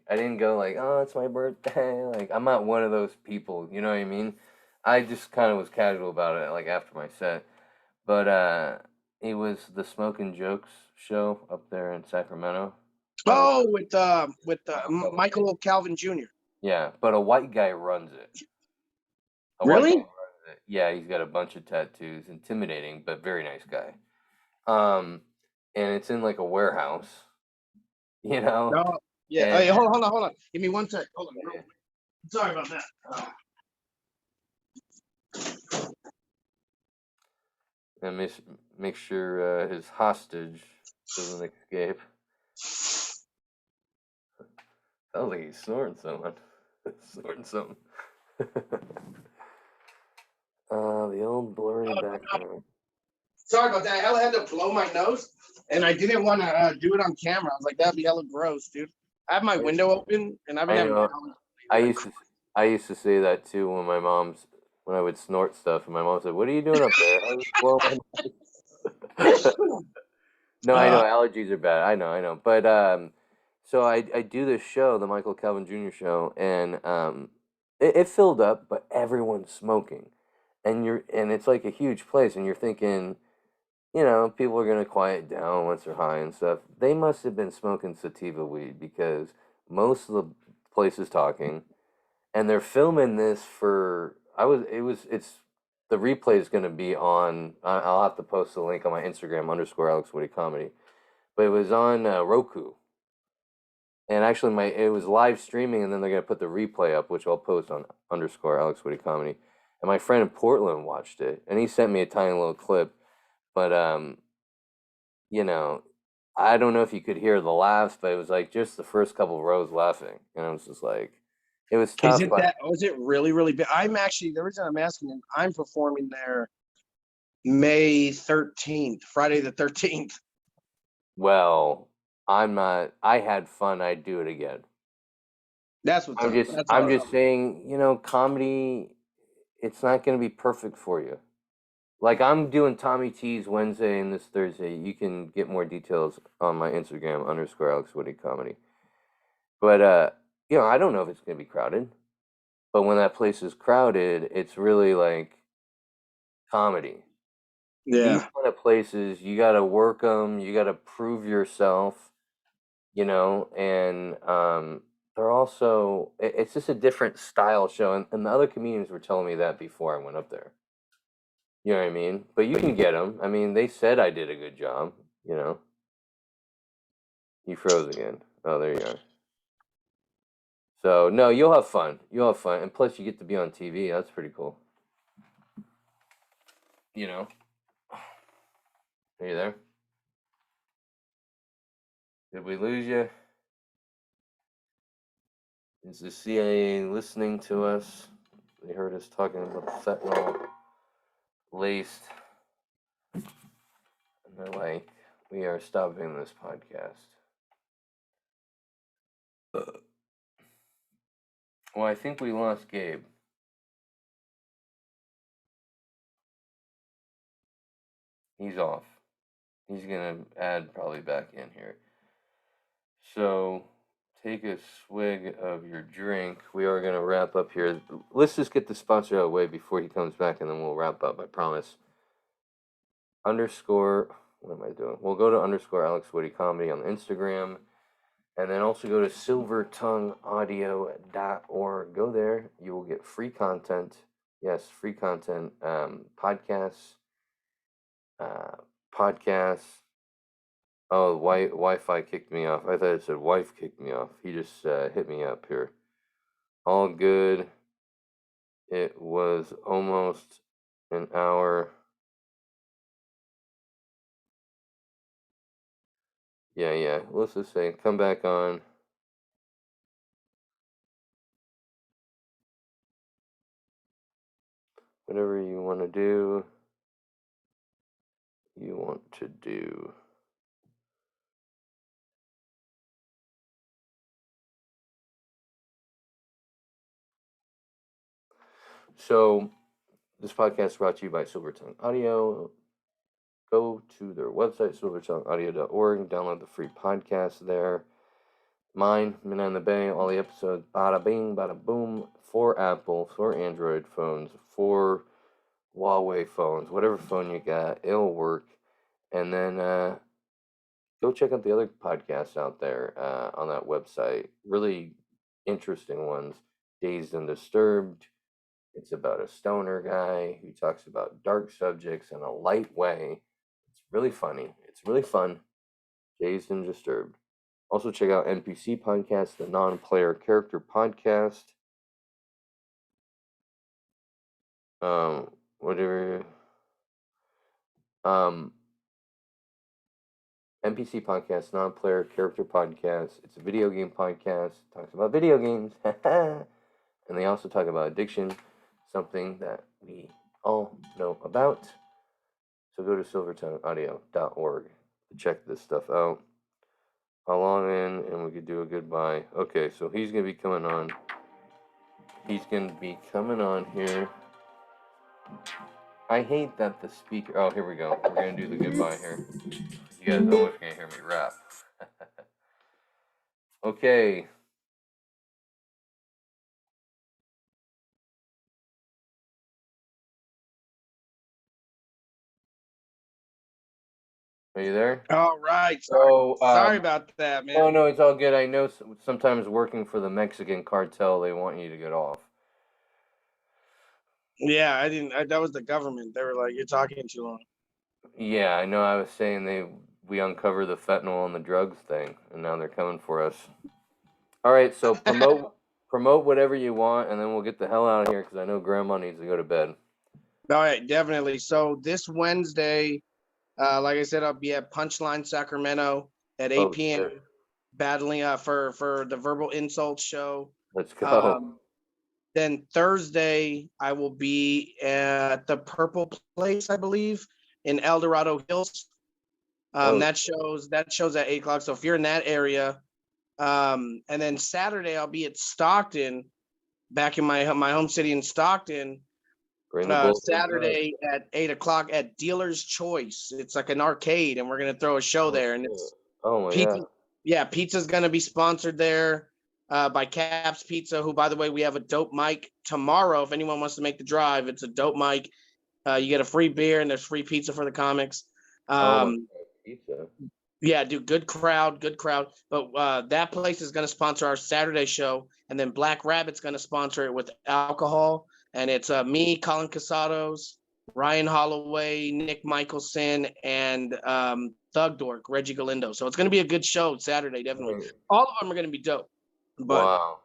I didn't go like, oh, it's my birthday. Like I'm not one of those people, you know what I mean? I just kind of was casual about it, like after my set. But it was the Smoke and Jokes show up there in Sacramento. Michael, Oh, with Michael Calvin Jr. Michael Calvin Jr. Yeah, but a white guy runs it. A white guy Really? runs it. Yeah, he's got a bunch of tattoos, intimidating, but very nice guy. Um, and it's in like a warehouse, you know, No. Yeah. and Hey, hold on. Give me one sec. Hold on. Real quick. Sorry about that. and make sure his hostage doesn't escape. Sounds like he's snorting someone. Snorting something. The old blurry background. Sorry about that. I had to blow my nose, and I didn't want to do it on camera. I was like, that'd be hella gross, dude. I have my window open, and I've been I having know. allergies. I Like, used to. I used to say that too when I would snort stuff, and my mom said, "What are you doing up there?" I was blowing my nose. No, I know uh, allergies are bad. I know. But so I do this show, the Michael Calvin Jr. show, and it filled up, but everyone's smoking, and it's like a huge place, and you're thinking, people are gonna quiet down once they're high and stuff. They must have been smoking sativa weed because most of the place is talking, and they're filming this for. It's the replay is gonna be on. I'll have to post the link on my Instagram _Alex Woody Comedy, but it was on Roku, and actually it was live streaming, and then they're gonna put the replay up, which I'll post on _Alex Woody Comedy. And my friend in Portland watched it, and he sent me a tiny little clip, but you know, I don't know if you could hear the laughs, but it was like just the first couple rows laughing, and it was just like, it was is tough, it but that? Was it really, really big? I'm actually the reason I'm asking is I'm performing there May 13th, Friday the 13th. well, I'm not. I had fun. I'd do it again. That's what's up. That's I'm what's just up. saying, comedy, it's not going to be perfect for you. Like I'm doing Tommy T's Wednesday and this Thursday. You can get more details on my Instagram _Alex Woody Comedy. But I don't know if it's going to be crowded. But when that place is crowded, it's really like comedy. These Yeah. kind of places, you got to work them. You got to prove yourself. And they're also it's just a different style show, and the other comedians were telling me that before I went up there. You know what I mean? But you can get them. I mean, they said I did a good job. You froze again. Oh, there you are. So no, you'll have fun. You'll have fun, and plus you get to be on TV. That's pretty cool. you know, are you there? Did we lose you? Is the CIA listening to us? They heard us talking about fentanyl laced, and they're like, we are stopping this podcast. Well, I think we lost Gabe. He's off. He's gonna add probably back in here. So take a swig of your drink. We are gonna wrap up here. Let's just get the sponsor out of the way before he comes back, and then we'll wrap up. I promise. Underscore. What am I doing? We'll go to underscore Alex Woody Comedy on Instagram. And then also go to silvertongueaudio.org. Go there. You will get free content. Yes, free content. Podcasts. Podcasts. Oh, Wi-Fi kicked me off. I thought it said wife kicked me off. He just hit me up here. All good. It was almost an hour. Yeah. Let's just say, come back on. Whatever you want to do, you want to do. So, this podcast is brought to you by Silvertongue Audio. Go to their website, silvertongueaudio.org, download the free podcast there. Mine, Midnight in the Bay, all the episodes, bada bing, bada boom, for Apple, for Android phones, for Huawei phones, whatever phone you got, it'll work. And then go check out the other podcasts out there on that website. Really interesting ones. Dazed and Disturbed. It's about a stoner guy who talks about dark subjects in a light way. It's really funny. It's really fun. Dazed and Disturbed. Also check out NPC Podcast, the non-player character podcast. Whatever. NPC Podcast, non-player character podcast. It's a video game podcast. Talks about video games. And they also talk about addiction, something that we all know about. So go to silvertongueaudio.org to check this stuff out. I'll log in and we could do a goodbye. Okay, so he's going to be coming on. He's going to be coming on here. I hate that the speaker... Oh, here we go. We're going to do the goodbye here. You guys almost going to hear me rap. Okay. Are you there? All right. So, Sorry about that, man. Oh, no, it's all good. I know sometimes working for the Mexican cartel, they want you to get off. Yeah, I didn't. That was the government. They were like, "You're talking too long." Yeah, I know. I was saying we uncovered the fentanyl and the drugs thing, and now they're coming for us. All right, so promote whatever you want, and then we'll get the hell out of here because I know Grandma needs to go to bed. All right, definitely. So this Wednesday, like I said, I'll be at Punchline Sacramento at 8 p.m. Shit. battling for the verbal insult show. Let's go. Then Thursday, I will be at the Purple Place, I believe, in El Dorado Hills. That shows at 8 o'clock. So if you're in that area, and then Saturday I'll be at Stockton, back in my home city in Stockton. Saturday at 8 o'clock at Dealer's Choice. It's like an arcade, and we're gonna throw a show there. And it's pizza. God. Yeah, pizza's gonna be sponsored there by Caps Pizza, who, by the way, we have a dope mic tomorrow. If anyone wants to make the drive, it's a dope mic. You get a free beer and there's free pizza for the comics. Pizza. Yeah, dude, good crowd. But that place is gonna sponsor our Saturday show, and then Black Rabbit's gonna sponsor it with alcohol. And it's me, Colin Casados, Ryan Holloway, Nick Michelson, and Thug Dork, Reggie Galindo. So it's going to be a good show Saturday, definitely. Right. All of them are going to be dope. But, wow.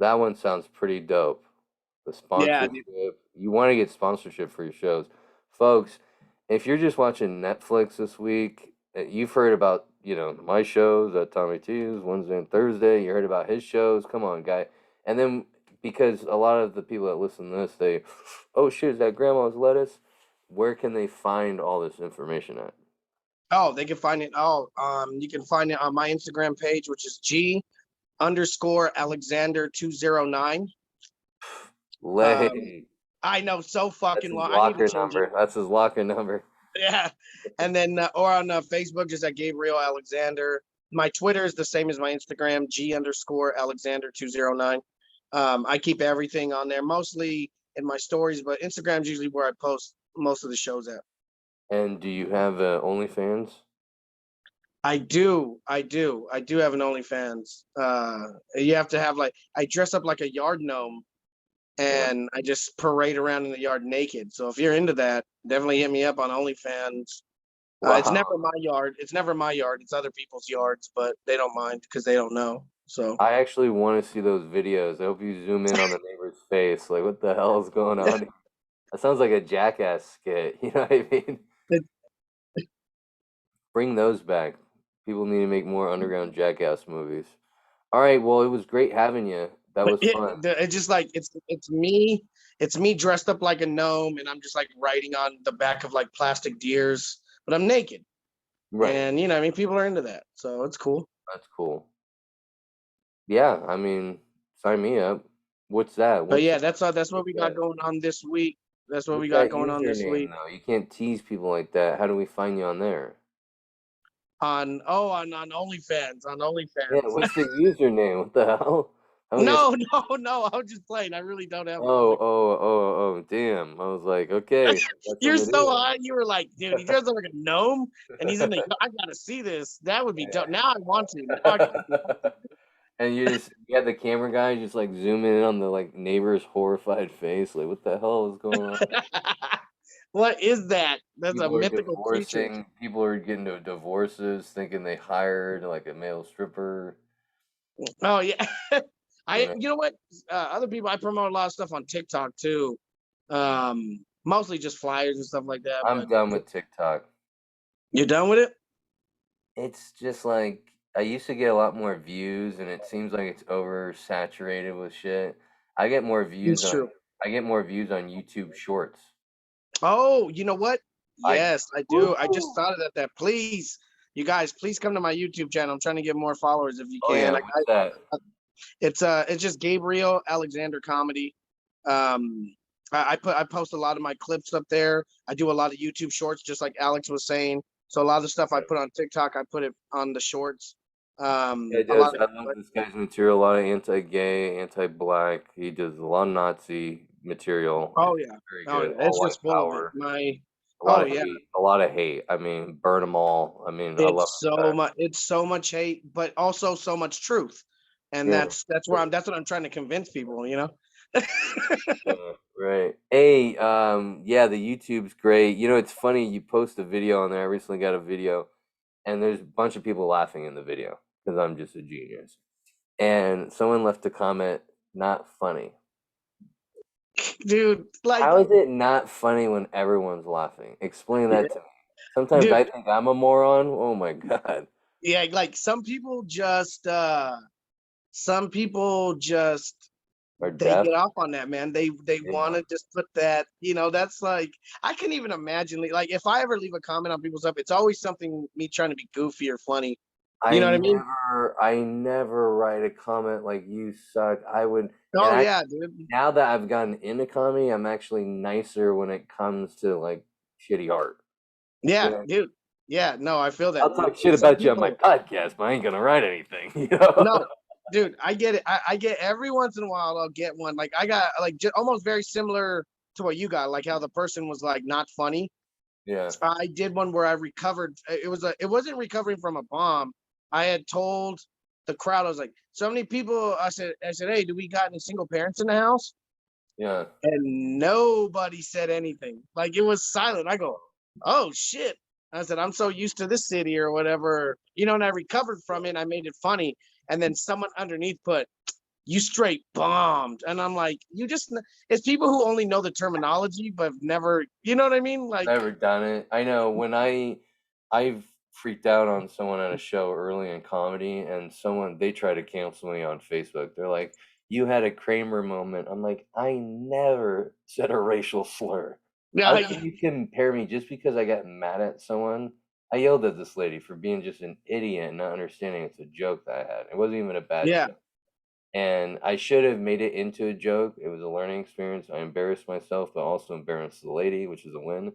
That one sounds pretty dope. The sponsorship. Yeah, you want to get sponsorship for your shows. Folks, if you're just watching Netflix this week, you've heard about, my shows at Tommy T's Wednesday and Thursday. You heard about his shows. Come on, guy. And then because a lot of the people that listen to this, oh shit, is that grandma's lettuce? Where can they find all this information at? Oh, they can find it. Oh, you can find it on my Instagram page, which is G_Alexander209. Lay. I know, so That's fucking his long. I need to locker change it. number. That's his locker number. Yeah, and then or on Facebook, just at Gabriel Alexander. My Twitter is the same as my Instagram, G_Alexander209. I keep everything on there, mostly in my stories, but Instagram's usually where I post most of the shows at. And do you have OnlyFans? I do have an OnlyFans. You have to have I dress up like a yard gnome Yeah. and I just parade around in the yard naked. So if you're into that, definitely hit me up on OnlyFans. It's Wow. never my yard. It's never my yard. It's other people's yards, but they don't mind because they don't know. So I actually want to see those videos. I hope you zoom in on the neighbor's face. Like, what the hell is going on? That sounds like a Jackass skit. You know what I mean? it, Bring those back. People need to make more underground Jackass movies. All right. Well, it was great having you. That was fun. it's just like it's me. It's me dressed up like a gnome, and I'm just like riding on the back of like plastic deers, but I'm naked. Right. And I mean, people are into that, so it's cool. That's cool. Yeah. I mean, sign me up. What's that? But What's yeah, that's what we got that? going on this week. That's what we What's got that going on this username week though? You can't tease people like that. How do we find you on there? on OnlyFans. On Yeah. OnlyFans. What's the username? What the hell? How am I gonna No, no, no. I was just playing. I really don't have one. Damn. I was like, okay, got You're some so video. high. You were like, dude, he dressed up like a gnome, and he's in the. I gotta see this. That would be dope. Now I want to. Now And you had the camera guy just like zooming in on the like neighbor's horrified face. Like, what the hell is going on? What is that? That's a People are mythical creature. divorcing. People are getting divorces, thinking they hired like a male stripper. Oh yeah. You know, You know what? Other people, I promote a lot of stuff on TikTok too. Mostly just flyers and stuff like that. I'm But done with TikTok. you're done with it? It's just like I used to get a lot more views, and it seems like it's oversaturated with shit. I get more views It's on true. I get more views on YouTube Shorts. Oh, you know what? I Yes, I do. I just thought of that. Please, you guys, please come to my YouTube channel. I'm trying to get more followers if you Oh yeah, can. what's that? It's just Gabriel Alexander Comedy. I post a lot of my clips up there. I do a lot of YouTube shorts, just like Alex was saying. So a lot of the stuff I put on TikTok, I put it on the shorts. Yeah, it A lot does. of I love this guy's material. A lot of anti-gay, anti-black. He does a lot of Nazi material. oh It's yeah, very oh good. yeah, All it's white just full of it. power. My A lot oh of yeah, hate. A lot of hate. I mean, burn them all. I mean, I love that. it's so much hate, but also so much truth, and Yeah. that's what I'm trying to convince people. Yeah, right. Hey, yeah, the YouTube's great. You know, it's funny. You post a video on there. I recently got a video, and there's a bunch of people laughing in the video because I'm just a genius. And someone left a comment, not funny. Dude, like, How is it not funny when everyone's laughing? Explain yeah, that to me. Sometimes I dude, think I'm a moron. Oh my God. yeah, like some people just Or they deaf. get off on that, man. They want Yeah. to just put that, that's like I can even imagine like if I ever leave a comment on people's stuff, it's always something me trying to be goofy or funny. You know what I mean? I never write a comment like you suck. And Oh I, yeah, dude. now that I've gotten into comedy, I'm actually nicer when it comes to like shitty art. You Yeah, know, dude. Yeah, no, I feel I'll that, dude. talk shit Some about you on my people podcast, but I ain't gonna write anything. You know? no, dude, I get it. I get every once in a while I'll get one. Like I got like almost very similar to what you got, like how the person was like not funny. Yeah. I did one where I recovered. It wasn't recovering from a bomb. I had told the crowd, I was like, so many people, I said, hey, do we got any single parents in the house? Yeah. And nobody said anything. Like it was silent. I go, oh shit. I said, I'm so used to this city or whatever, and I recovered from it. And I made it funny. And then someone underneath put, you straight bombed. And I'm like, it's people who only know the terminology, but have never, you know what I mean? Like, Never done it. I know when I've freaked out on someone at a show early in comedy, and they try to cancel me on Facebook. They're like, "You had a Kramer moment." I'm like, I never said a racial slur. How yeah, can you compare me just because I got mad at someone? I yelled at this lady for being just an idiot and not understanding it's a joke that I had. It wasn't even a bad yeah, joke. And I should have made it into a joke. It was a learning experience. I embarrassed myself, but also embarrassed the lady, which is a win.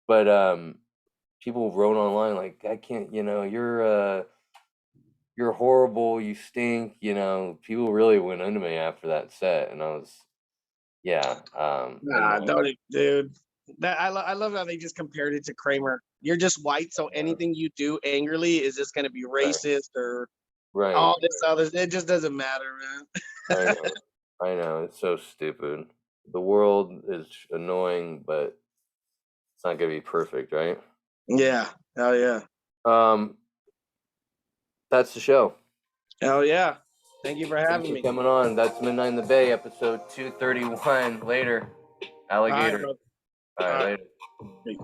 But people wrote online like, I can't, you're horrible, you stink, people really went into me after that set, and I was, yeah, nah, annoyed. don't, dude. I love how they just compared it to Kramer. You're just white, so Yeah, anything you do angrily is just gonna be right, racist or right, all this other. It just doesn't matter, man. I know, I know, it's so stupid. The world is annoying, but it's not gonna be perfect, right? Yeah, hell yeah, Um, that's the show. hell yeah. Thank you for Thanks having for me. coming on. That's Midnight in the Bay, episode 231. Later, All right, alligator. bro. All All right, right. later. Peace.